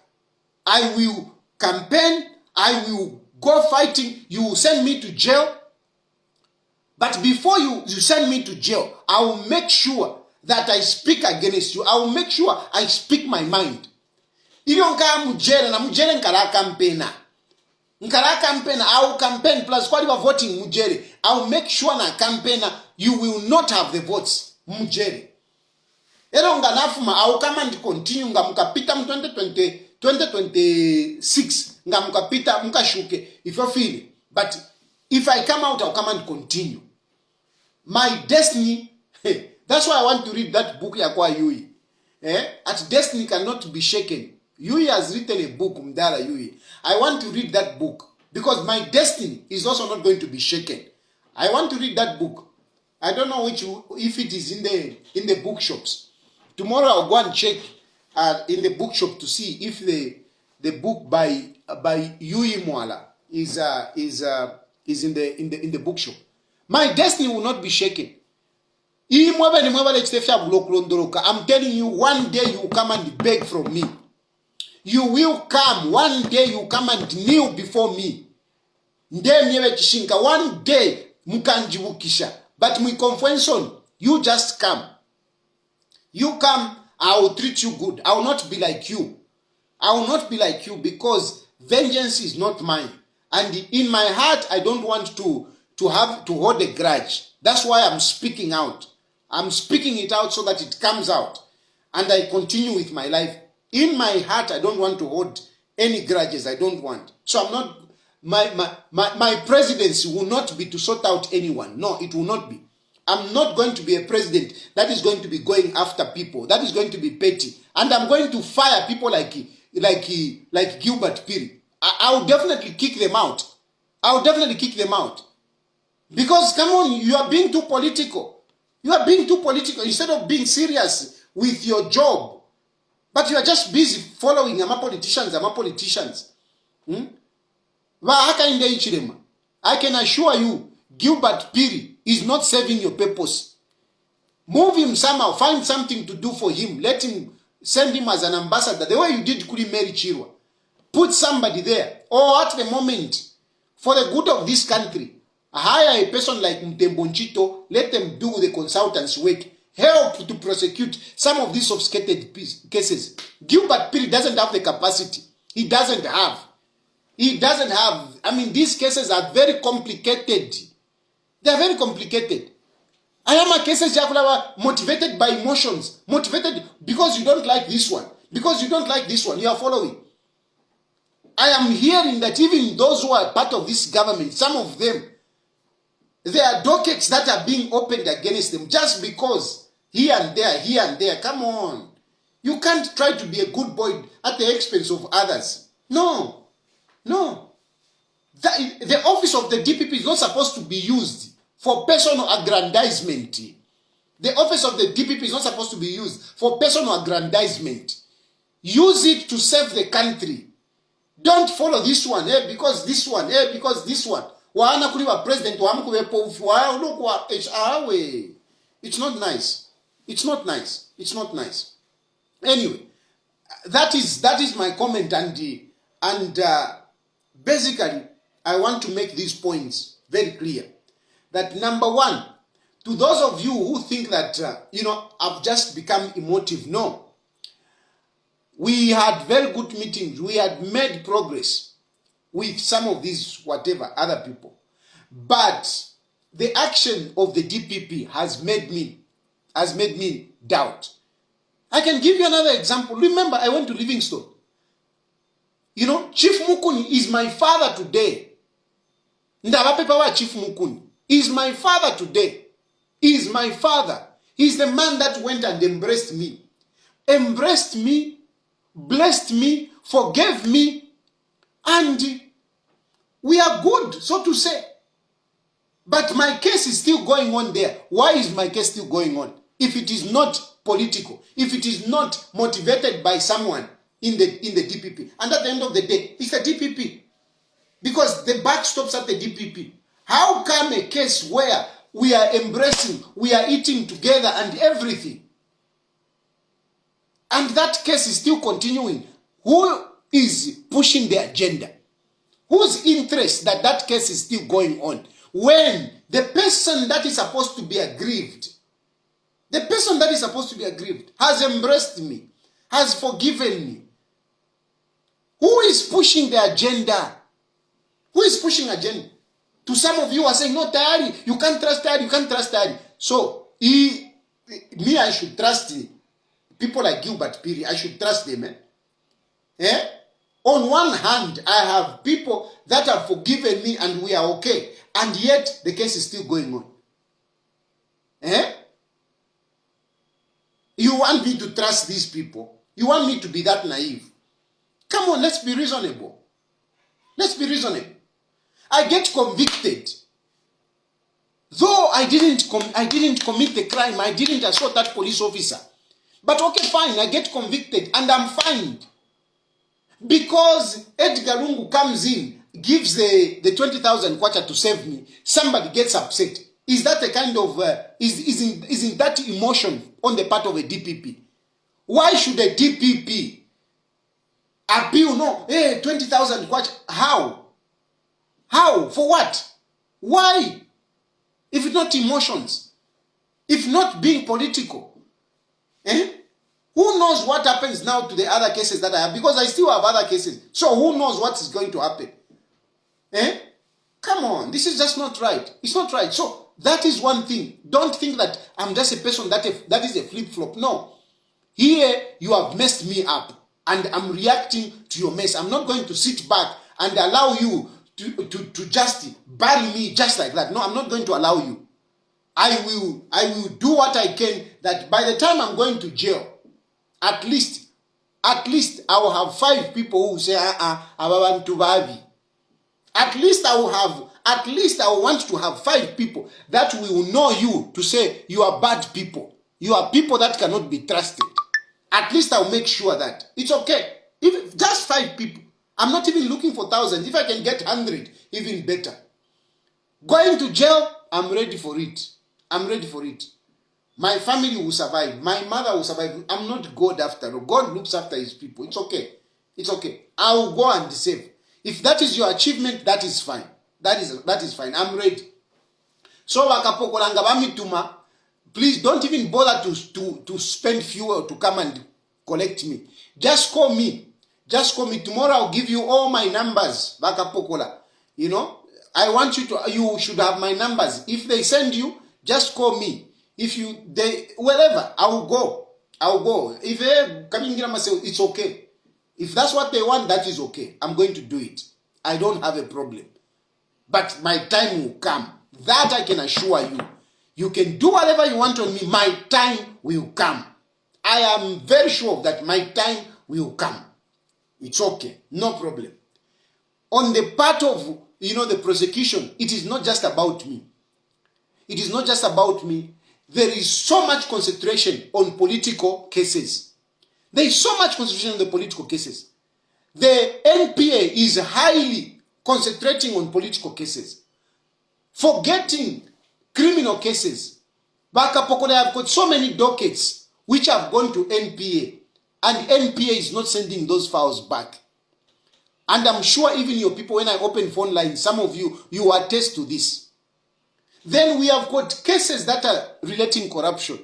I will campaign. I will go fighting. You will send me to jail. But before you send me to jail, I will make sure that I speak against you. I will make sure I speak my mind. Iyo nka mujele na mujele nkala campaigna. Nkala campaigna, I will campaign plus quality of voting mujele. I will make sure na campaigna you will not have the votes mujele. Ero nga nafuma, I will come and continue nga mukapita mu 2026 nga mukapita mukashuke if you feel. But if I come out, I will come and continue. My destiny, that's why I want to read that book yakwa Yui. At destiny cannot be shaken. Yui has written a book, Mdara Yui. I want to read that book because my destiny is also not going to be shaken. I want to read that book. I don't know if it is in the bookshops. Tomorrow I'll go and check in the bookshop to see if the book by Yui Mwala is in the bookshop. My destiny will not be shaken. I'm telling you, one day you will come and beg from me. You will come. One day you come and kneel before me. One day mukanjibukisha. But mwikonfwenson, you just come. You come, I will treat you good. I will not be like you. I will not be like you because vengeance is not mine. And in my heart, I don't want to hold a grudge. That's why I'm speaking out. I'm speaking it out so that it comes out. And I continue with my life. In my heart, I don't want to hold any grudges. I don't want. So I'm not, my presidency will not be to sort out anyone. No, it will not be. I'm not going to be a president that is going to be going after people. That is going to be petty. And I'm going to fire people like Gilbert Phiri. I will definitely kick them out. I will definitely kick them out. Because, come on, you are being too political. You are being too political instead of being serious with your job. But you are just busy following ama politicians. I can assure you, Gilbert Phiri is not serving your purpose. Move him somehow. Find something to do for him. Let him send him as an ambassador, the way you did Kuli Mary Chirwa. Put somebody there, or at the moment, for the good of this country, hire a person like Mtembonchito, let them do the consultants' work, help to prosecute some of these sophisticated cases. Gilbert Phiri doesn't have the capacity. He doesn't have. I mean, these cases are very complicated. They are very complicated. I am a cases motivated by emotions, motivated because you don't like this one, because you don't like this one, you are following. I am hearing that even those who are part of this government, some of them, there are dockets that are being opened against them just because here and there. Come on. You can't try to be a good boy at the expense of others. No. The office of the DPP is not supposed to be used for personal aggrandizement. The office of the DPP is not supposed to be used for personal aggrandizement. Use it to serve the country. Don't follow this one, because this one, because this one. President, it's not nice. It's not nice. It's not nice. Anyway, that is my comment, and basically, I want to make these points very clear. That number one, to those of you who think that I've just become emotive, no. We had very good meetings. We had made progress with some of these other people. But the action of the DPP has made me doubt. I can give you another example. Remember, I went to Livingstone. Chief Mukuni is my father today. Ndavapepa Chief Mukuni is my father today. He is my father. He is the man that went and embraced me. Embraced me, blessed me, forgave me, and we are good, so to say. But my case is still going on there. Why is my case still going on? If it is not political, if it is not motivated by someone in the DPP, and at the end of the day, it's the DPP. Because the buck stops at the DPP. How come a case where we are embracing, we are eating together and everything, and that case is still continuing? Who is pushing the agenda? Whose interest that case is still going on? When the person that is supposed to be aggrieved, has embraced me, has forgiven me. Who is pushing the agenda? Who is pushing agenda? To some of you are saying, no, TAYALI, you can't trust TAYALI. So, I should trust people like Gilbert Phiri. I should trust them. On one hand, I have people that have forgiven me and we are okay. And yet, the case is still going on. You want me to trust these people? You want me to be that naive? Come on, let's be reasonable. I get convicted. Though I didn't commit the crime, I didn't assault that police officer. But okay, fine, I get convicted and I'm fined. Because Edgar Lungu comes in, gives the 20,000 kwacha to save me, somebody gets upset. Is that a kind of, isn't that emotion on the part of a DPP? Why should a DPP appeal? No, 20,000 kwacha. How? For what? Why? If it's not emotions, if not being political, who knows what happens now to the other cases that I have? Because I still have other cases. So who knows what is going to happen? Come on, this is just not right. It's not right. So that is one thing. Don't think that I'm just a person that is a flip-flop. No. Here you have messed me up and I'm reacting to your mess. I'm not going to sit back and allow you to just bury me just like that. No, I'm not going to allow you. I will do what I can, that by the time I'm going to jail, at least I will have 5 people who say, At least I will want to have 5 people that will know you to say you are bad people. You are people that cannot be trusted. At least I'll make sure that. It's okay. If just 5 people. I'm not even looking for thousands. If I can get 100, even better. Going to jail, I'm ready for it. My family will survive. My mother will survive. I'm not God after all. God looks after his people. It's okay. It's okay. I will go and save. If that is your achievement, that is fine. That is fine. I'm ready. So wakapokolanga bamituma, please don't even bother to spend fuel to come and collect me. Just call me. Just call me. Tomorrow I'll give you all my numbers. Bakapokola. You know, you should have my numbers. If they send you, just call me. If wherever, I will go. If they coming here myself, it's okay. If that's what they want, that is okay. I'm going to do it. I don't have a problem. But my time will come. That I can assure you. You can do whatever you want on me. My time will come. I am very sure that my time will come. It's okay. No problem. On the part of, the prosecution, it is not just about me. It is not just about me. There is so much concentration on political cases. There is so much concentration on the political cases. The NPA is highly concentrating on political cases, forgetting criminal cases. Bakapokola have got so many dockets which have gone to NPA, and NPA is not sending those files back. And I'm sure even your people, when I open phone lines, some of you attest to this. Then we have got cases that are relating corruption.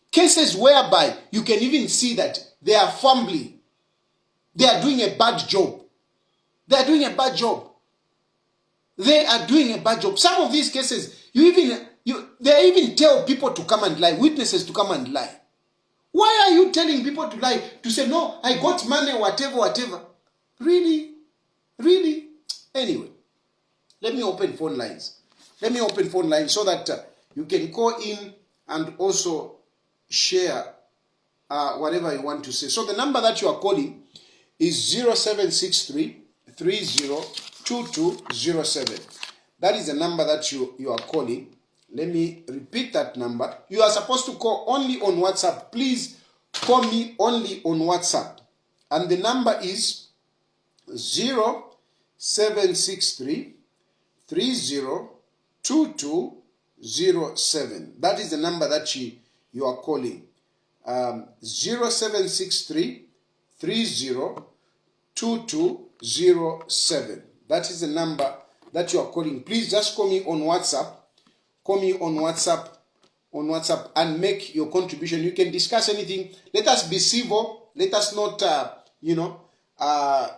Cases whereby you can even see that they are fumbling. They are doing a bad job. They are doing a bad job. They are doing a bad job. Some of these cases, they even tell people to come and lie, witnesses to come and lie. Why are you telling people to lie? To say, no, I got money, whatever. Really? Really? Anyway, let me open phone lines. Let me open phone lines so that you can call in and also share whatever you want to say. So the number that you are calling is 0763 302207. That is the number that you are calling. Let me repeat that number. You are supposed to call only on WhatsApp. Please call me only on WhatsApp. And the number is 0763 302207. That is the number that you are calling. 0763 302207. That is the number that you are calling. Please just call me on WhatsApp. Call me on WhatsApp and make your contribution. You can discuss anything. Let us be civil. Let us not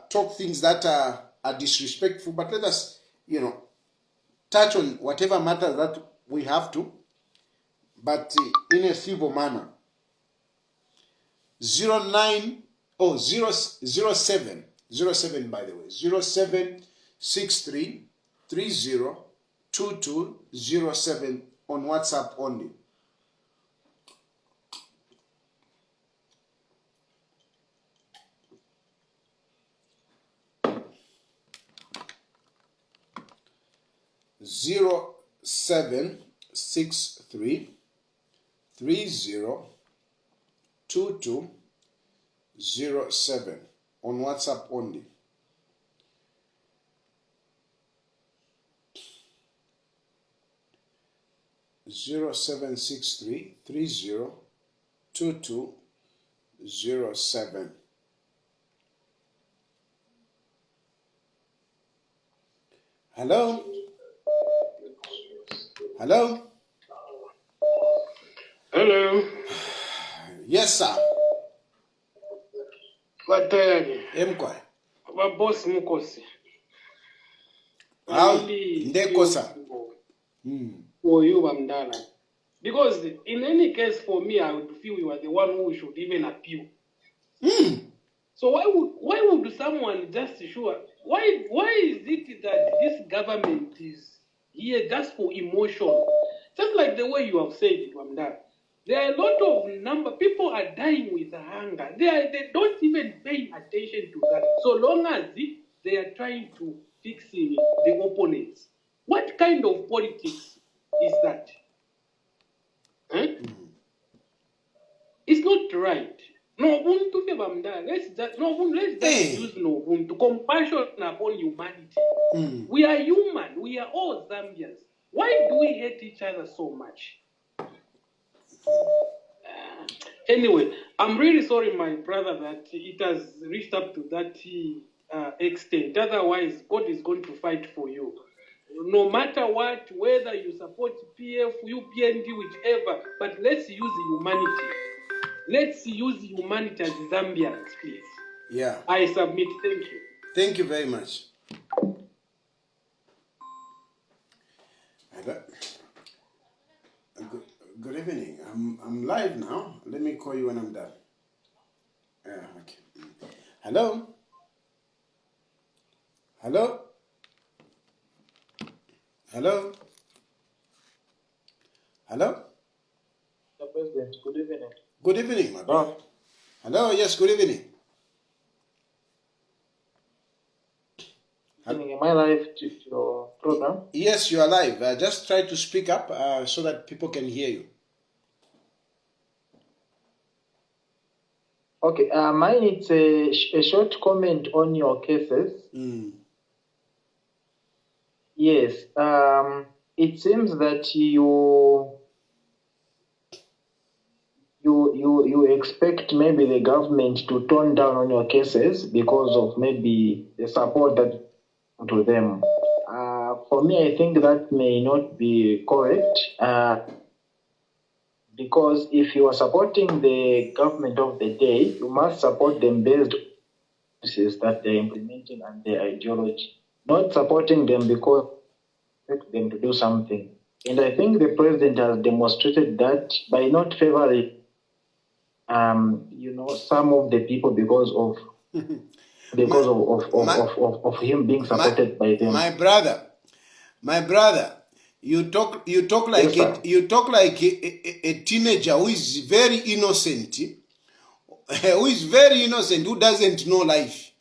talk things that are disrespectful, but let us touch on whatever matter that we have to, but in a civil manner. 07 by the way, 0763 302207 on WhatsApp only. Zero 763 302207 on WhatsApp only. Zero 763 302207. Hello? Hello? Hello. Yes, sir. TAYALI. Emkwa. Boss Mukosi. How? Ndeko, sir. For you, Bamdala. Because in any case, for me, I would feel you are the one who should even appeal. So why would someone just sure? Why is it that this government is here just for emotion? Just like the way you have said it, Bamdala. There are a lot of people are dying with hunger. They don't even pay attention to that. So long as they are trying to fix the opponents. What kind of politics is that? Huh? It's not right. No Ubuntu Bamda. Let's just use no Ubuntu. Compassion upon humanity. We are human. We are all Zambians. Why do we hate each other so much? Anyway, I'm really sorry, my brother, that it has reached up to that extent. Otherwise, God is going to fight for you. No matter what, whether you support PF, UPND, whichever, but let's use humanity. Let's use humanity as Zambians, please. Yeah. I submit. Thank you. Thank you very much. Good evening. I'm live now. Let me call you when I'm done. Okay. Hello? Hello? Hello? Hello? Mr. President, good evening. Good evening, my brother. Hello, yes, good evening. Am I live to your program? Yes, you are live. Just try to speak up so that people can hear you. Okay, mine is a short comment on your cases. Yes, it seems that you expect maybe the government to tone down on your cases because of maybe the support that to them. For me, I think that may not be correct. Because if you are supporting the government of the day, you must support them based on policies that they're implementing and their ideology, not supporting them because you expect them to do something. And I think the president has demonstrated that by not favoring, some of the people because of him being supported by them. My brother, you talk like Yes, a teenager who is very innocent, who doesn't know life.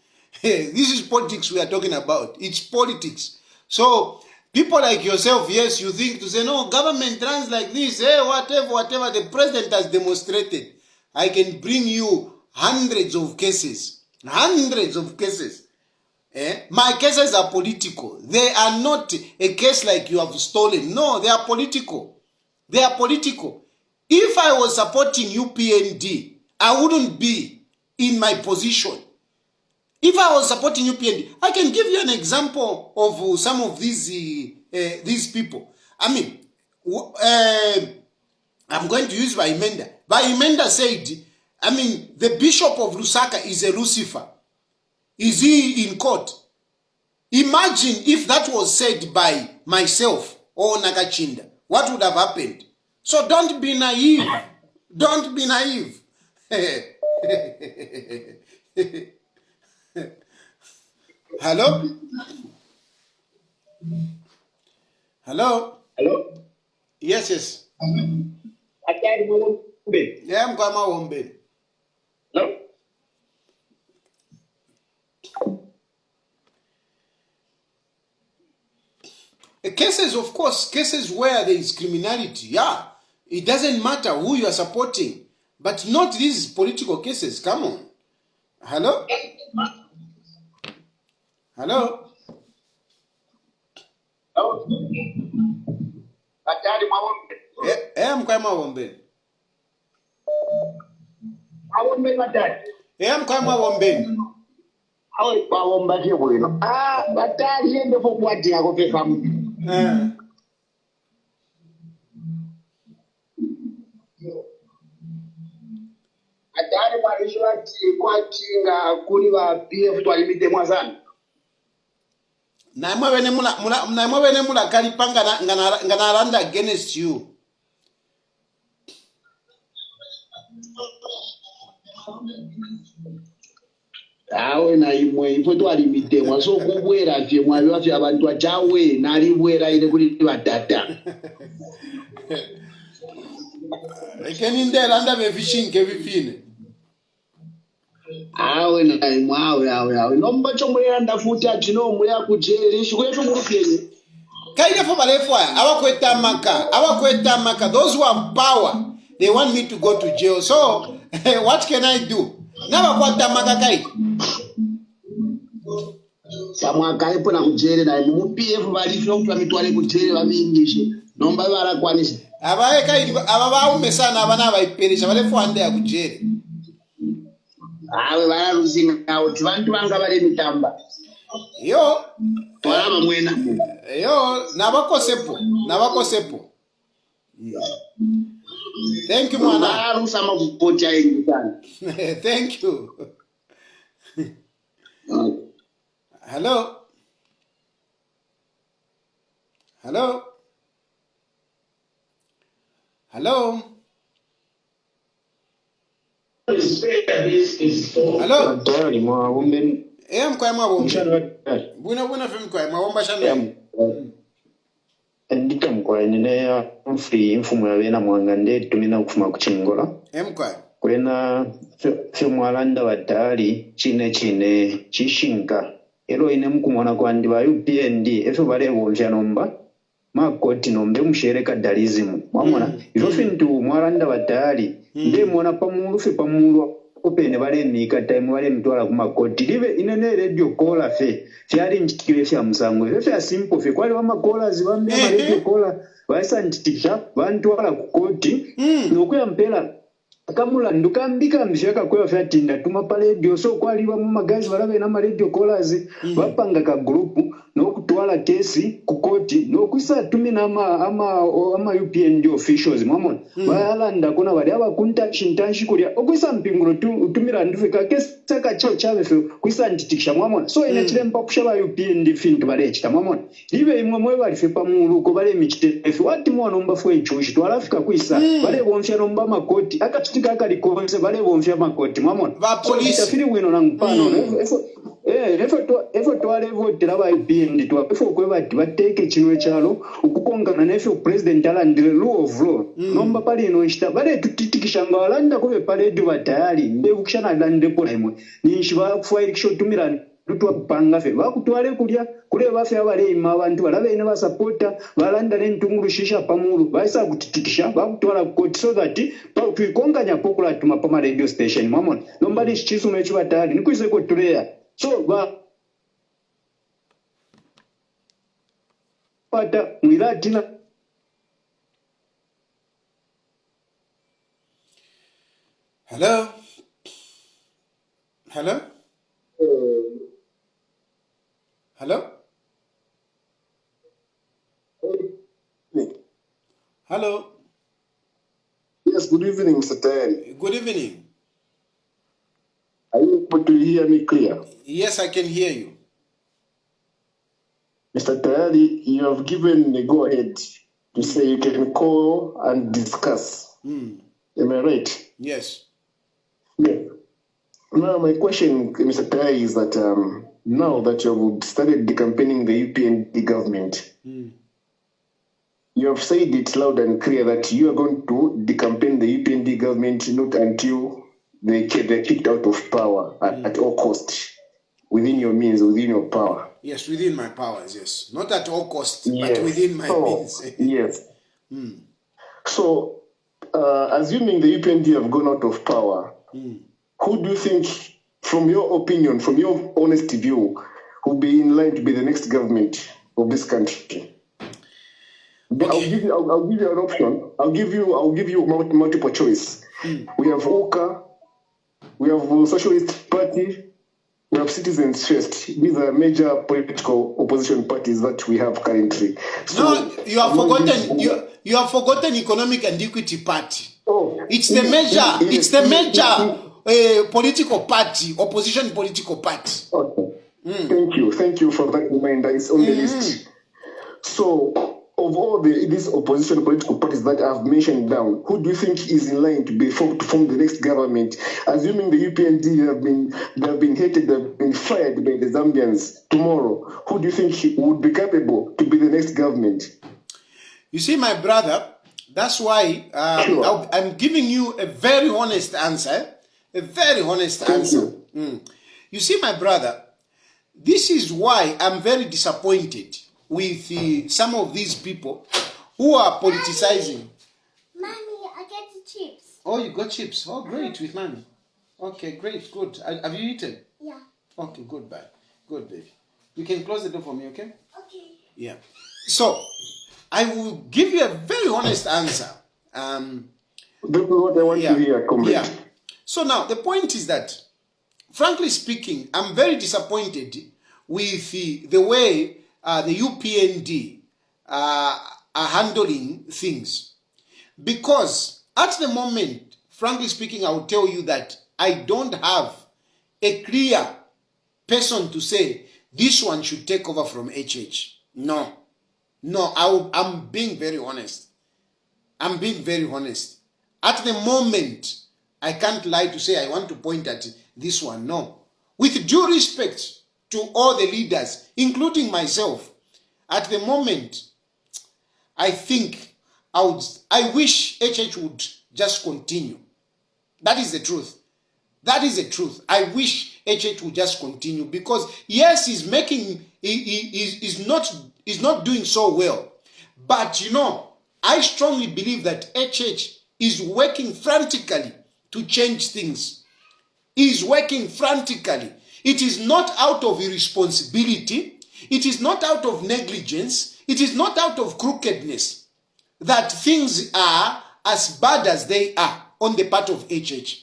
This is politics we are talking about. It's politics. So people like yourself, yes, you think to say, no, government runs like this, whatever the president has demonstrated. I can bring you hundreds of cases. My cases are political. They are not a case like you have stolen. No, they are political. If I was supporting UPND, I wouldn't be in my position. If I was supporting UPND, I can give you an example of some of these people. I mean, I'm going to use Baimenda. Baimenda said, the Bishop of Lusaka is a Lucifer. Is he in court? Imagine if that was said by myself or Nakachinda. What would have happened? So don't be naive. Don't be naive. Hello? Hello? Hello? Yes. Yeah, I'm going. Hello? Cases, of course, cases where there is criminality, yeah. It doesn't matter who you are supporting, but not these political cases. Come on. Hello? Hello? I'm going to Atari marishwati kwatinga kuri va PF twalimite mwazana. Naimwe vene mula kalipanga ngana randa against you. Awe na imwe ifo twalimite mwa so kubwera fye mwabi wa fye abantu achawe nalibwera ile kuri batata. Ekenindela ndabe vishinke vipine. Awe na imwe awe. Nomba chomwera ndafuti atino mweya kujeri shukwe shungurupyenye. Kaide for balefwa abakweta maka. Those who have power, they want me to go to jail. So, what can I do? Naba kwata maka kaide. Samwa kaipo na kujeri na mu PF balifyo kwa mitwale kujeri bamingishe. Nomba bara kwanisi. aba baumesana abana abayiperesha bale 400 ya kujere. Awe bararuzinga kuti vantu vanga vari mitamba. Yo. Twalaba mwena. Yo, nabakosepo. Thank you, mwana. Bararusa makupoti ayengi sana. Thank you. Hello. Hello. Hello. Hello. TAYALI mwawombe. Mkwaya mwawombe. Buna fe mkwaya mwawomba shano. Ndita mkwaya nene mfri infumu ya wena mwangande tumina kufuma kuchingola. Mkwaya. Kwena fe mwalanda wa TAYALI chine chishinka. Elo ine mkumwana kwa ndiwa UPND efe wale wonfya nomba. Makoti nombe mshereka dalizimu. Mwamona, ilofi ntu mwalanda wa TAYALI. Nde mwana pamulu opene wale mika time wale mtuwala kumakoti. Live inene radio kola fe. Fiari nchitikile fya msango. Fe simple fe. Kwali wama kola ziwambe wama radio kola. Waisa nchitikisha. Wantuwala kukoti. Nukuya mpela. Kamula ndukambika mshaka kwa fatinda tumapale radio so kwaliwa mu magazi balabe na radio callers bapanga ka group no kutwala kesi kukoti no kusa tumina ama UPND officials mwamona bayalanda kuna bali abakunta shintanshi kulya okuisa mpingulo utumira ndufika kesi saka cho chabe fe kuisa ntitikisha mwamona so ine chile mpapusha ba UPND fintu bale chita mwamona libe imwe mwe bali fe pamulu ko bale michite efe wati mwana omba fwe chushi twalafika kuisa bale bonfya nomba makoti akachitika kali konse bale bonfya makoti mwamona ba police afiri wino na mpano efo twale vote laba UPND twa efo kwe bateke chinwe chalo ukukongana na efo president alandire rule of law nomba pali ino nshita bale tutitikishanga walanda kube pale edu ba TAYALI ndebukishana lande pola imwe nishiba kufaili kishotumira lutwa kupanga fe bakutwale kulya kule bafe abale ima abantu balabe ine basupporta balanda n'entunguru shisha pamulu baisa kutitikisha bakutwala koti so that tuikonganya popular tuma pama radio station mwamona nombali chisume chiba TAYALI nikuise ko tuleya so pata mwiratina Hello. Hello. Yes, good evening, Mr. TAYALI. Good evening. Are you able to hear me clear? Yes, I can hear you. Mr. TAYALI, you have given a go-ahead to say you can call and discuss. Am I right? Yes. Yeah. Now, my question, Mr. TAYALI, is that now that you have started campaigning the UPND government, you have said it loud and clear that you are going to decampaign the UPND government not until they're kicked out of power at all costs, within your means, within your power. Yes, within my powers, yes. Not at all costs, but within my means. Yes. So, assuming the UPND have gone out of power, who do you think, from your opinion, from your honest view, will be in line to be the next government of this country? Okay. I'll give you an option. I'll give you multiple choice. We have OKA, we have Socialist Party, we have Citizens First. These are major political opposition parties that we have currently. So no, you have forgotten. You have forgotten Economic and Equity Party. Oh, it's the major. It's the major political party, opposition political party. Okay. Thank you for that reminder. It's on the list. So, of all these opposition political parties that I've mentioned down, who do you think is in line to form the next government? Assuming the UPND have been hated, they've been fired by the Zambians tomorrow, who do you think would be capable to be the next government? You see, my brother, that's why Sure. I'm giving you a very honest answer. A very honest answer. You see, my brother, this is why I'm very disappointed with some of these people who are politicizing. Mommy, I get the chips. Oh, you got chips. Oh, great, with mommy. Okay, great, good. Have you eaten? Yeah. Okay, good, bye. Good, baby. You can close the door for me, okay? Okay. Yeah. So, I will give you a very honest answer. This is what I want to hear, comrade. Yeah. So now the point is that, frankly speaking, I'm very disappointed with the way the UPND are handling things. Because at the moment, frankly speaking, I will tell you that I don't have a clear person to say this one should take over from HH. No, I'm being very honest. I'm being very honest. At the moment, I can't lie to say I want to point at this one. No. With due respect to all the leaders, including myself, at the moment, I think I wish HH would just continue. That is the truth. That is the truth. I wish HH would just continue because yes, he's not doing so well. But you know, I strongly believe that HH is working frantically to change things. He is working frantically. It is not out of irresponsibility. It is not out of negligence. It is not out of crookedness that things are as bad as they are on the part of HH.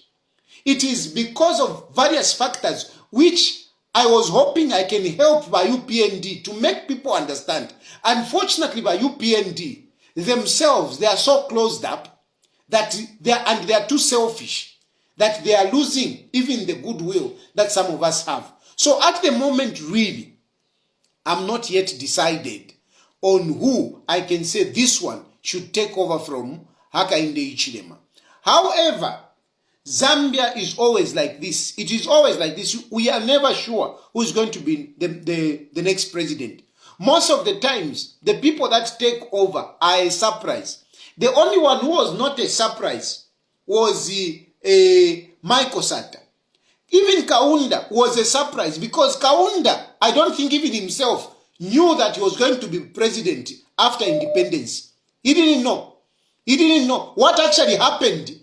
It is because of various factors which I was hoping I can help by UPND to make people understand. Unfortunately, by UPND themselves, they are so closed up that they are too selfish that they are losing even the goodwill that some of us have. So at the moment, really, I'm not yet decided on who I can say this one should take over from Hakainde Hichilema. However, Zambia is always like this. It is always like this. We are never sure who is going to be the next president. Most of the times, the people that take over are a surprise. The only one who was not a surprise was Michael Sata. Even Kaunda was a surprise because Kaunda, I don't think even himself knew that he was going to be president after independence. He didn't know. He didn't know. What actually happened,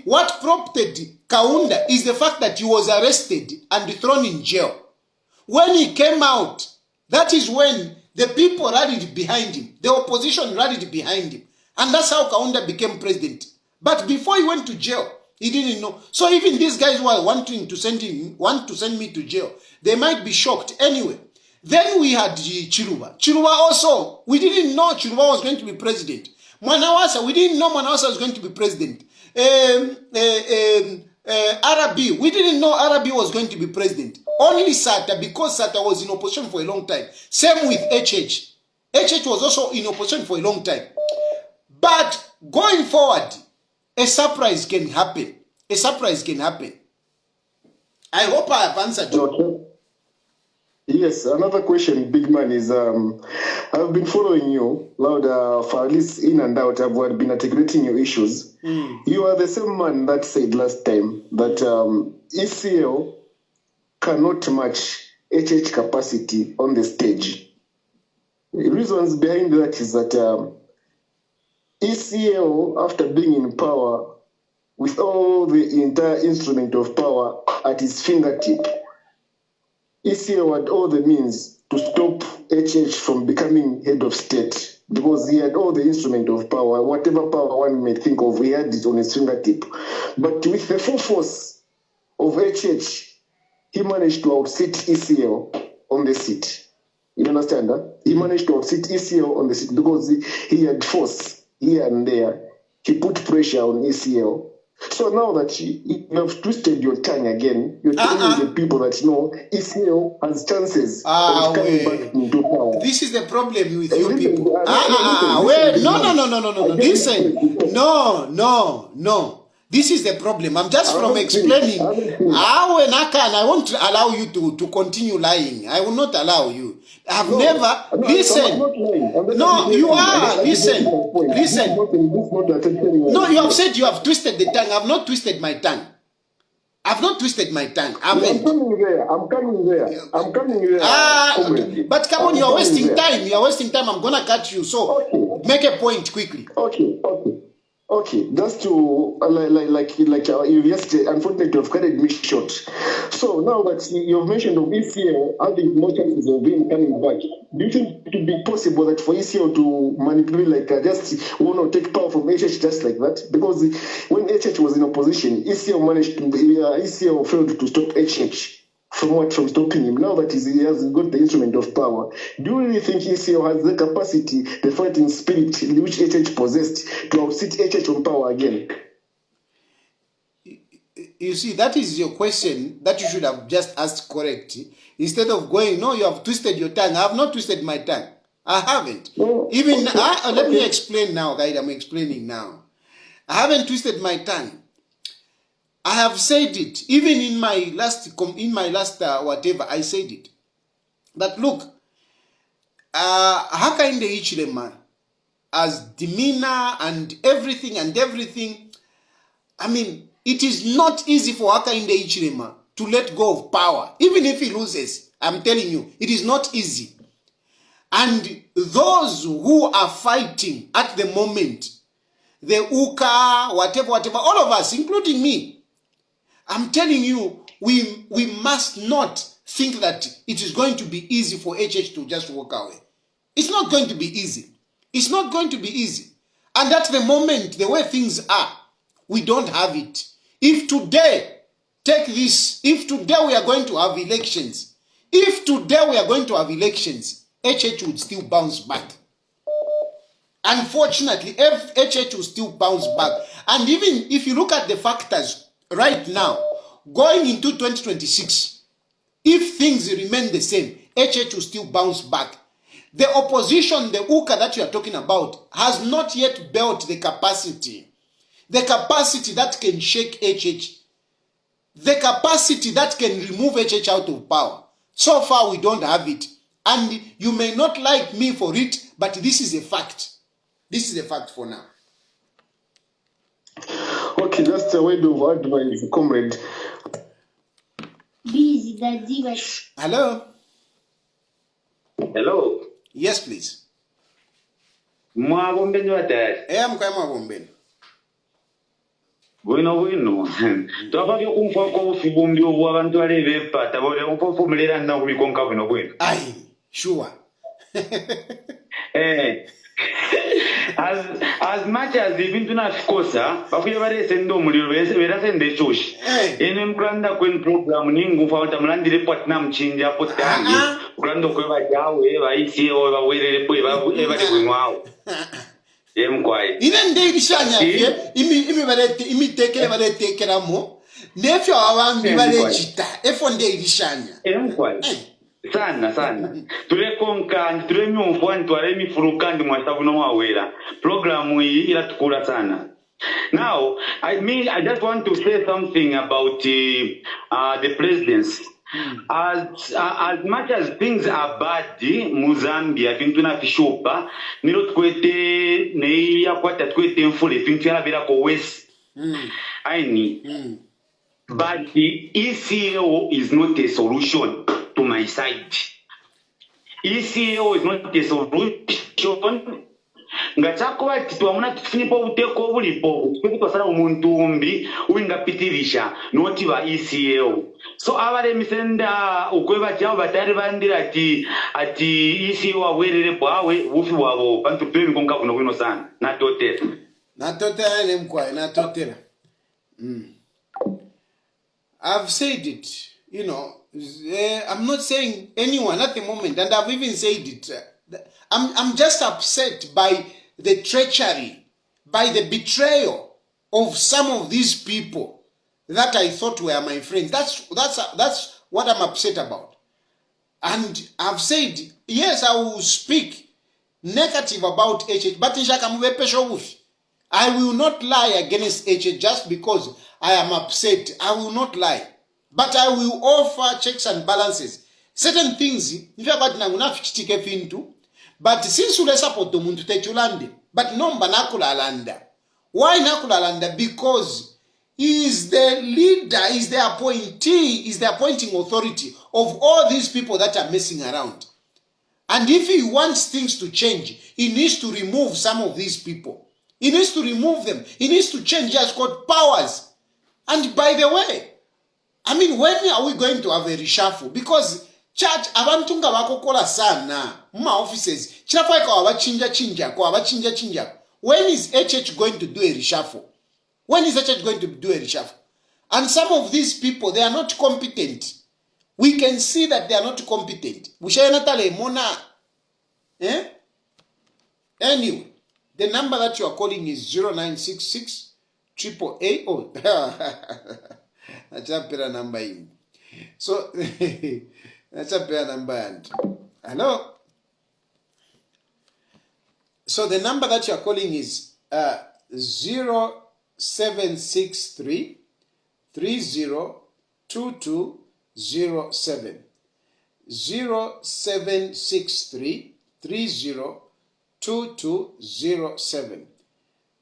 what prompted Kaunda is the fact that he was arrested and thrown in jail. When he came out, that is when the people rallied behind him. The opposition rallied behind him. And that's how Kaunda became president. But before he went to jail, he didn't know. So even these guys who are want to send me to jail, they might be shocked. Anyway, then we had Chiluba. Chiluba also, we didn't know Chiluba was going to be president. Mwanawasa, we didn't know Mwanawasa was going to be president. Arabi, we didn't know Arabi was going to be president. Only Sata, because Sata was in opposition for a long time. Same with HH. HH was also in opposition for a long time. But going forward, a surprise can happen. A surprise can happen. I hope I have answered you. Okay. Yes, another question, big man, is I've been following you, for at least in and out. I've been articulating your issues. You are the same man that said last time that ECL cannot match HH capacity on the stage. The reasons behind that is that ECL, after being in power, with all the entire instrument of power at his fingertip, ECL had all the means to stop HH from becoming head of state because he had all the instrument of power. Whatever power one may think of, he had it on his fingertip. But with the full force of HH, he managed to outsit ECL on the seat. You understand that? He managed to outsit ECL on the seat because he had force here and there. He put pressure on ECL. So now that you have twisted your tongue again, you're telling the people that ECL has chances of coming back into power. This is the problem with you people. No. Listen. No. This is the problem. I'm just from explaining how and I won't allow you to continue lying. I will not allow you. I've never... Listen. No, you are. Listen. No, you have said you have twisted the tongue. I've not twisted my tongue. I've not twisted my tongue. I'm coming there. But come on, you're wasting time. I'm going to cut you. So make a point quickly. Okay. Okay, just to you just unfortunately have cutted me short. So now that you've mentioned of ECL having more chances of him coming back, do you think it would be possible that for ECL to manipulate just want to take power from HH just like that? Because when HH was in opposition, ECL failed to stop HH from stopping him. Now that he has got the instrument of power, do you really think ECL has the capacity, the fighting spirit which HH possessed, to outsit HH on power again? You see, that is your question that you should have just asked correctly. Instead of going, no, you have twisted your tongue. I have not twisted my tongue. I haven't. No, Even okay, let me explain now, guys. I'm explaining now. I haven't twisted my tongue. I have said it. Even in my last whatever, I said it. That look, Hakainde Hichilema, as demeanor and everything, I mean, it is not easy for Hakainde Hichilema to let go of power. Even if he loses, I'm telling you, it is not easy. And those who are fighting at the moment, the UKA, whatever, all of us, including me, I'm telling you, we must not think that it is going to be easy for HH to just walk away. It's not going to be easy. It's not going to be easy. And at the moment, the way things are, we don't have it. If today, take this, if today we are going to have elections, HH would still bounce back. Unfortunately, HH will still bounce back. And even if you look at the factors right now, going into 2026, if things remain the same, HH will still bounce back. The opposition, the UKA that you are talking about, has not yet built the capacity that can shake HH, the capacity that can remove HH out of power. So far, we don't have it. And you may not like me for it, but this is a fact. This is a fact for now. Okay, just a word of advice, comrade. Busy, Daddy. Hello? Hello. Yes, please. Mwabombeni watari. Mkwema bombeni. Bwino. Twababyo kumfa ko fibumbi obwa abantu alebe pata bole umpofu mulera na kubikonka bwino. Aye, sure. As much as even tunafikosa bafuye bare sendo muliro bera sende choshi ene mkranda kwen program ningu fauta mlandire patna mchinja potani mkrando kweba jawe ba ICO ba werere po ba kwinwao mkwai ine ndeyishanya imitekele baletekeramo nefyo abambi balechita efo ndeyishanya mkwai sana tulekonka tulemyumfu antwale mifurukandi mwasabuno mwawera programu hii iratukura sana. Now I just want to say something about the presidency. As much as things are bad Mozambia vintu na fishopa nilo tukwete ne yakwata tukwete mfule vintu yana ko west aini but the ECO is not a solution to my side. ECO is not a solution. Ngachakwa titwamuna tufinipo uteko bulipo tukutosala umuntu umbi uingapitirisha noti ba ECO. So abale misenda ukweba cyabo batari bandira ati ECO awerere bwawe bufi wabo bantu pemi konka kuno kuno sana natotela nemkwa natotela. I've said it, you know. I'm not saying anyone at the moment, and I've even said it. I'm just upset by the treachery, by the betrayal of some of these people that I thought were my friends. That's what I'm upset about. And I've said, yes, I will speak negative about HH, but I will not lie against HH just because I am upset. I will not lie. But I will offer checks and balances. Certain things, but since you support the muntu techulande, but nomba nakula alanda. Why nakula alanda? Because he is the leader, is the appointee, is the appointing authority of all these people that are messing around. And if he wants things to change, he needs to remove some of these people. He needs to remove them. He needs to change just called powers. And by the way, I mean, when are we going to have a reshuffle? Because church, abantu nga bakokola sana, ma offices, chinafa kwa wabachinja. When is HH going to do a reshuffle? When is HH going to do a reshuffle? And some of these people, they are not competent. We can see that they are not competent. Anyway, the number that you are calling is 0966 888. Oh, that's a better number. So, that's a better number. Hello? So, the number that you are calling is 0763 302207. 0763 302207.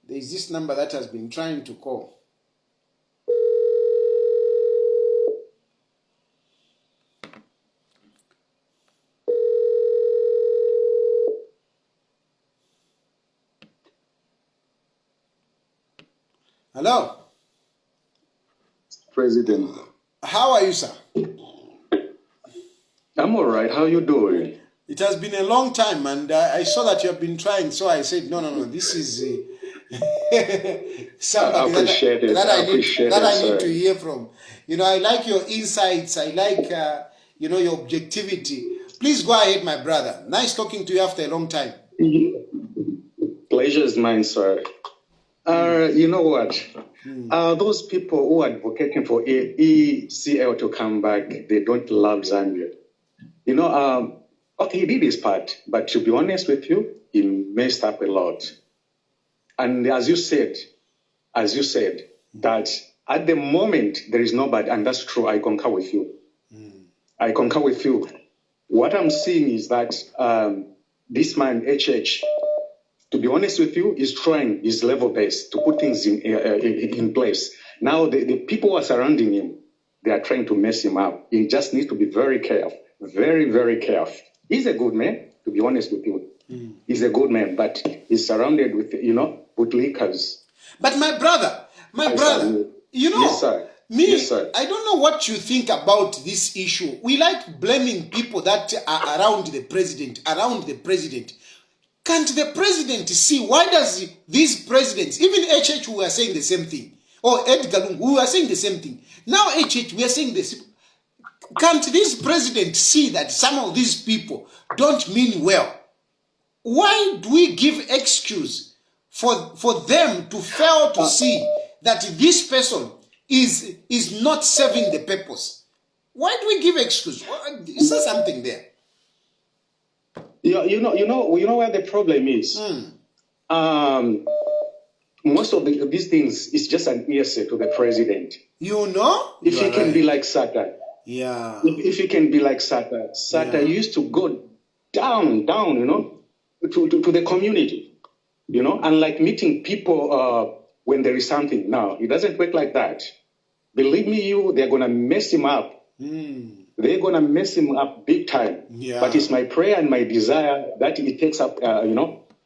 There is this number that has been trying to call. Hello? President. How are you, sir? I'm all right. How you doing? It has been a long time, and I saw that you have been trying, so I said, no, this is somebody that I need to hear from. You know, I like your insights. I like, your objectivity. Please go ahead, my brother. Nice talking to you after a long time. Pleasure is mine, sir. You know what? Those people who are advocating for ECL to come back, they don't love Zambia. You know, okay, he did his part, but to be honest with you, he messed up a lot. And as you said, that at the moment there is nobody, and that's true, I concur with you. I concur with you. What I'm seeing is that this man, HH, to be honest with you, is trying his level best to put things in place. Now, the people who are surrounding him, they are trying to mess him up. He just needs to be very careful, very, very careful. He's a good man, to be honest with you. He's a good man, but he's surrounded with, bootlickers. But my brother, Yes, sir. Yes, sir. I don't know what you think about this issue. We like blaming people that are around the president. Can't the president see, why does these presidents, even HH, we are saying the same thing, or Edgar Lungu, we are saying the same thing. Now HH, we are saying this. Can't this president see that some of these people don't mean well? Why do we give excuse for them to fail to see that this person is not serving the purpose? Why do we give excuse? Is there something there? You know where the problem is. Most of these things is just an hearsay to the president. If he can be like Satan. Yeah. If he can be like Satan used to go down, to the community, unlike meeting people when there is something. Now, it doesn't work like that. Believe me, they're going to mess him up. They're going to mess him up big time. Yeah. But it's my prayer and my desire that he takes up,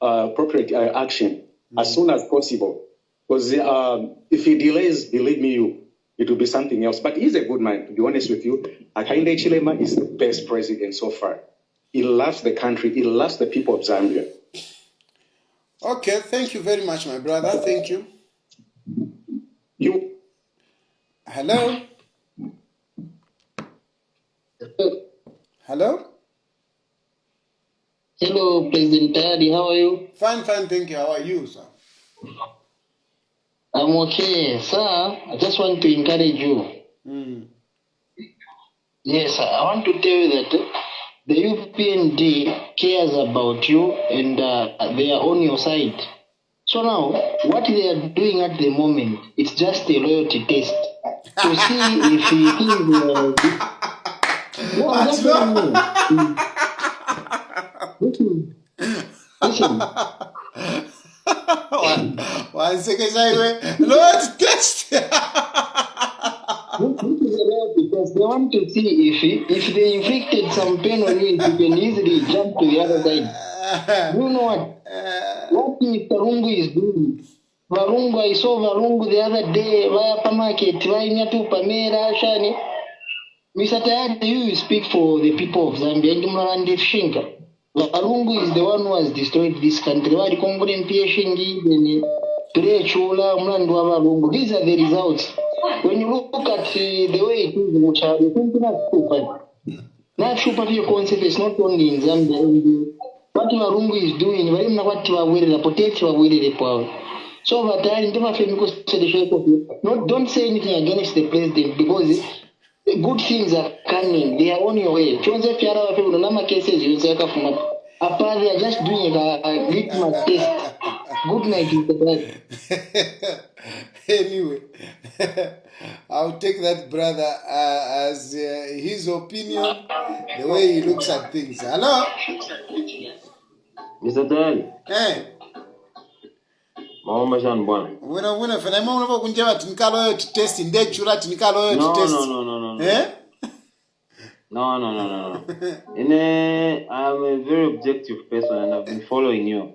appropriate action as soon as possible. Because if he delays, believe me, it will be something else. But he's a good man, to be honest with you. Hichilema is the best president so far. He loves the country. He loves the people of Zambia. Okay, thank you very much, my brother. Thank you. Hello? Hello? Hello, President Tayali. How are you? Fine, thank you. How are you, sir? I'm okay. Sir, I just want to encourage you. Yes, sir. I want to tell you that the UPND cares about you and they are on your side. So now, what they are doing at the moment, it's just a loyalty test to see if he is... Listen. One second, Lord, test. This is a loyalty test. They want to see if they inflicted some pain on you, you can easily jump to the other side. You know what what Mr. Rungu is doing. Varungu, I saw Varungu the other day via market, via to Pamela, Shani. Mr. Tayali, you speak for the people of Zambia, and Murande Shinka. Varungu is the one who has destroyed this country. Why the Congo and Pieshingi, Chula, Mlandua Varungu. These are the results. When you look at the way it is in Uchad, you think that's super. That super concept is not only in Zambia. What Varungu is doing, very much what you are willing to protect your will the power. So over time, don't say anything against the president because good things are coming. They are on your way. Cases they are just doing a litmus test. Good night, Mr. Anyway, I'll take that brother as his opinion, the way he looks at things. Hello? Mr. Tayali. Hey. Mama Jean Bwana. Wena fena mama unava kunjeva tinikalo yo test inde chura tinikalo yo test. No. Eh? No. I'm a very objective person and I've been following you.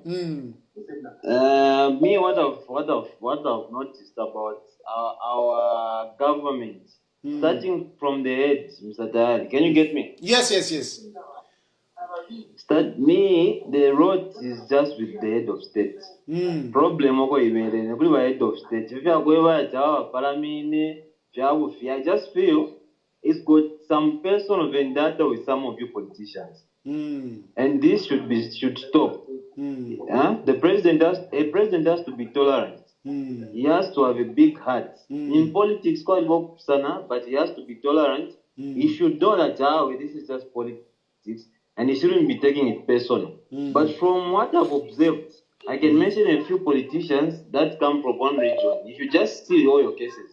Me, what I've noticed about our government, starting from the head, Mr. Tayali. Can you get me? Yes. The road is just with the head of state. Problem with the head of state. If you are going to I just feel it's got some personal vendetta with some of you politicians. And this should stop. The president has to be tolerant. He has to have a big heart. In politics, but he has to be tolerant. He should know that this is just politics. And he shouldn't be taking it personal. But from what I've observed, I can mention a few politicians that come from one region. If you just see all your cases,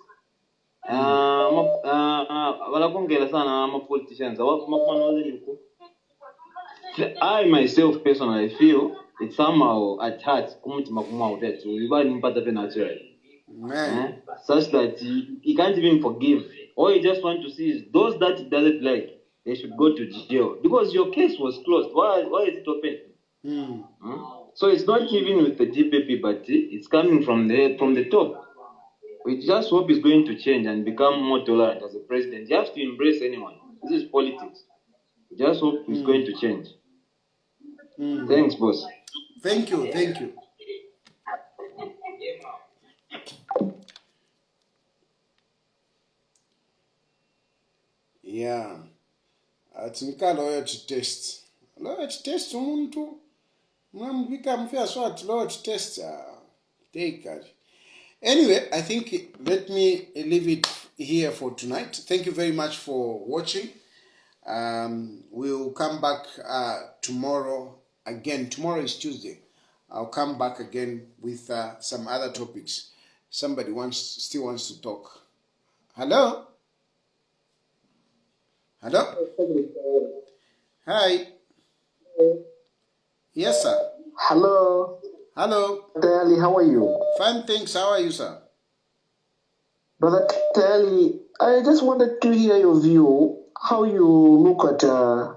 I myself personally feel it's somehow at heart such that he can't even forgive. All you just want to see is those that he doesn't like. They should go to jail because your case was closed. Why is it open? So it's not even with the DPP, but it's coming from the top. We just hope he's going to change and become more tolerant as a president. You have to embrace anyone. This is politics. We just hope he's going to change. Thanks, boss. Thank you. Yeah. Atinka loyalty test. Loyalty test umuntu. Mwambika mfia swat loyalty test. Take it. Anyway, I think let me leave it here for tonight. Thank you very much for watching. We'll come back tomorrow again. Tomorrow is Tuesday. I'll come back again with some other topics. Somebody still wants to talk. Hello? Hi. Yes, sir. Hello. Tayali, how are you? Fine, thanks. How are you, sir? Brother Tayali, I just wanted to hear your view, how you look at the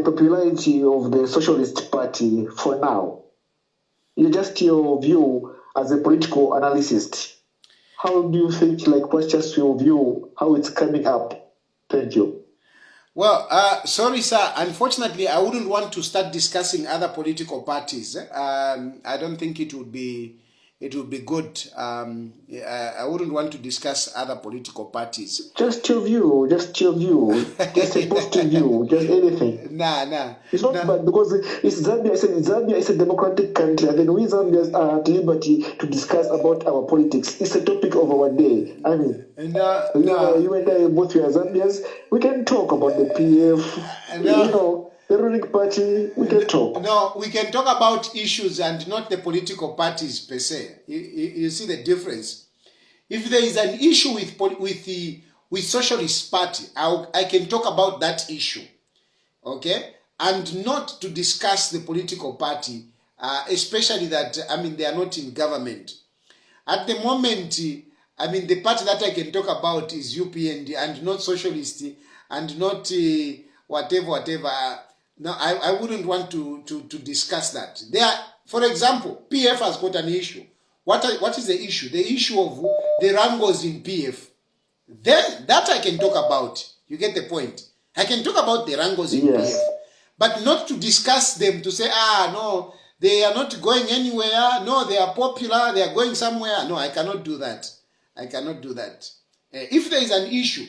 popularity of the Socialist Party for now. Just your view as a political analyst. How do you think, what's just your view, how it's coming up? Thank you. Well, sorry, sir. Unfortunately, I wouldn't want to start discussing other political parties. I don't think it would be good. I wouldn't want to discuss other political parties. Just your view. Just a positive view. Just anything. Nah. It's not bad because it's Zambia. Zambia is a democratic country, and then we Zambians are at liberty to discuss about our politics. It's a topic of our day. I mean, you and I both are Zambians. We can talk about the PF. The ruling party, we can talk. No, we can talk about issues and not the political parties per se. You see the difference. If there is an issue with Socialist Party, I can talk about that issue, okay, and not to discuss the political party, especially that they are not in government at the moment. The party that I can talk about is UPND and not Socialist and not whatever. No, I wouldn't want to discuss that. For example, PF has got an issue. What is the issue? The issue of the wrangles in PF. Then that I can talk about. You get the point. I can talk about the wrangles in PF, but not to discuss them to say, no, they are not going anywhere. No, they are popular. They are going somewhere. No, I cannot do that. I cannot do that. If there is an issue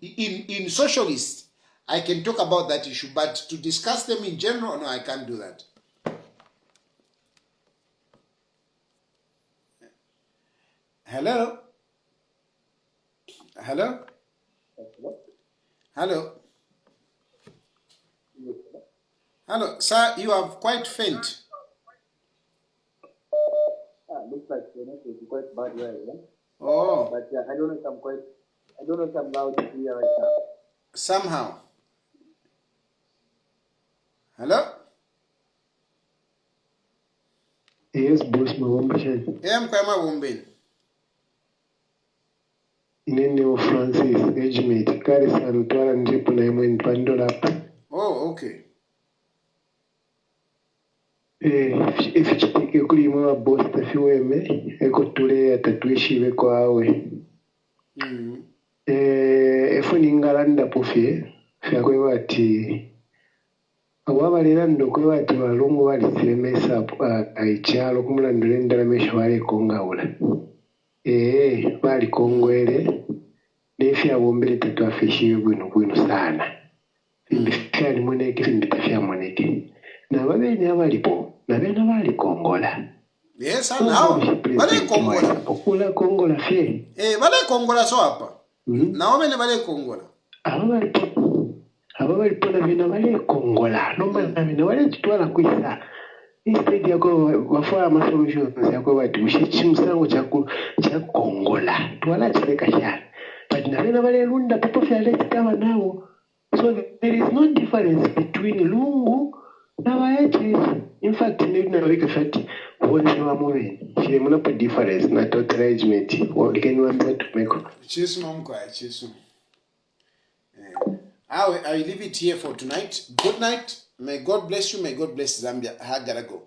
in socialists, I can talk about that issue, but to discuss them in general, no, I can't do that. Hello? Hello? Hello? Hello, sir, you are quite faint. Looks like the network is quite bad right now. Oh. But I don't know if I'm loud to hear right now. Somehow. Hello? Yes, boss, Mawambashan. I'm Kwama Wombin. Inene Francis, Edgemate, Karisan, Tuaran Jipunam in Pandorap. Oh, okay. If you take a cream boss, the few I got to lay at the Twishi away. If we Ningalanda Puffy, Fagwati. Awabalira ndokwe bati balungu balisemesa aikyalo kumulandulendala mesho balikongawula balikongwere nefya bombere tatwafishiwe bwino sana fyali mweneke fimbitafya mweneke nababene abalipo nabena balikongola balikongola okula kongola fye balikongola so apa naomene balikongola aba bali pona bino bale kongola nomba bino bale kitwala kwisa instead yako wafaa masolutions yako bati mushichimusango cha kongola twala chileka shana but nabena bale lunda people fya let kama nawo so there is no difference between lungu na waeche. In fact nina weka fati wonse wa mubeni shile muna pa difference na total arrangement what can you want to make chisu mamko ya chisu. I will leave it here for tonight. Good night. May God bless you. May God bless Zambia. I gotta go.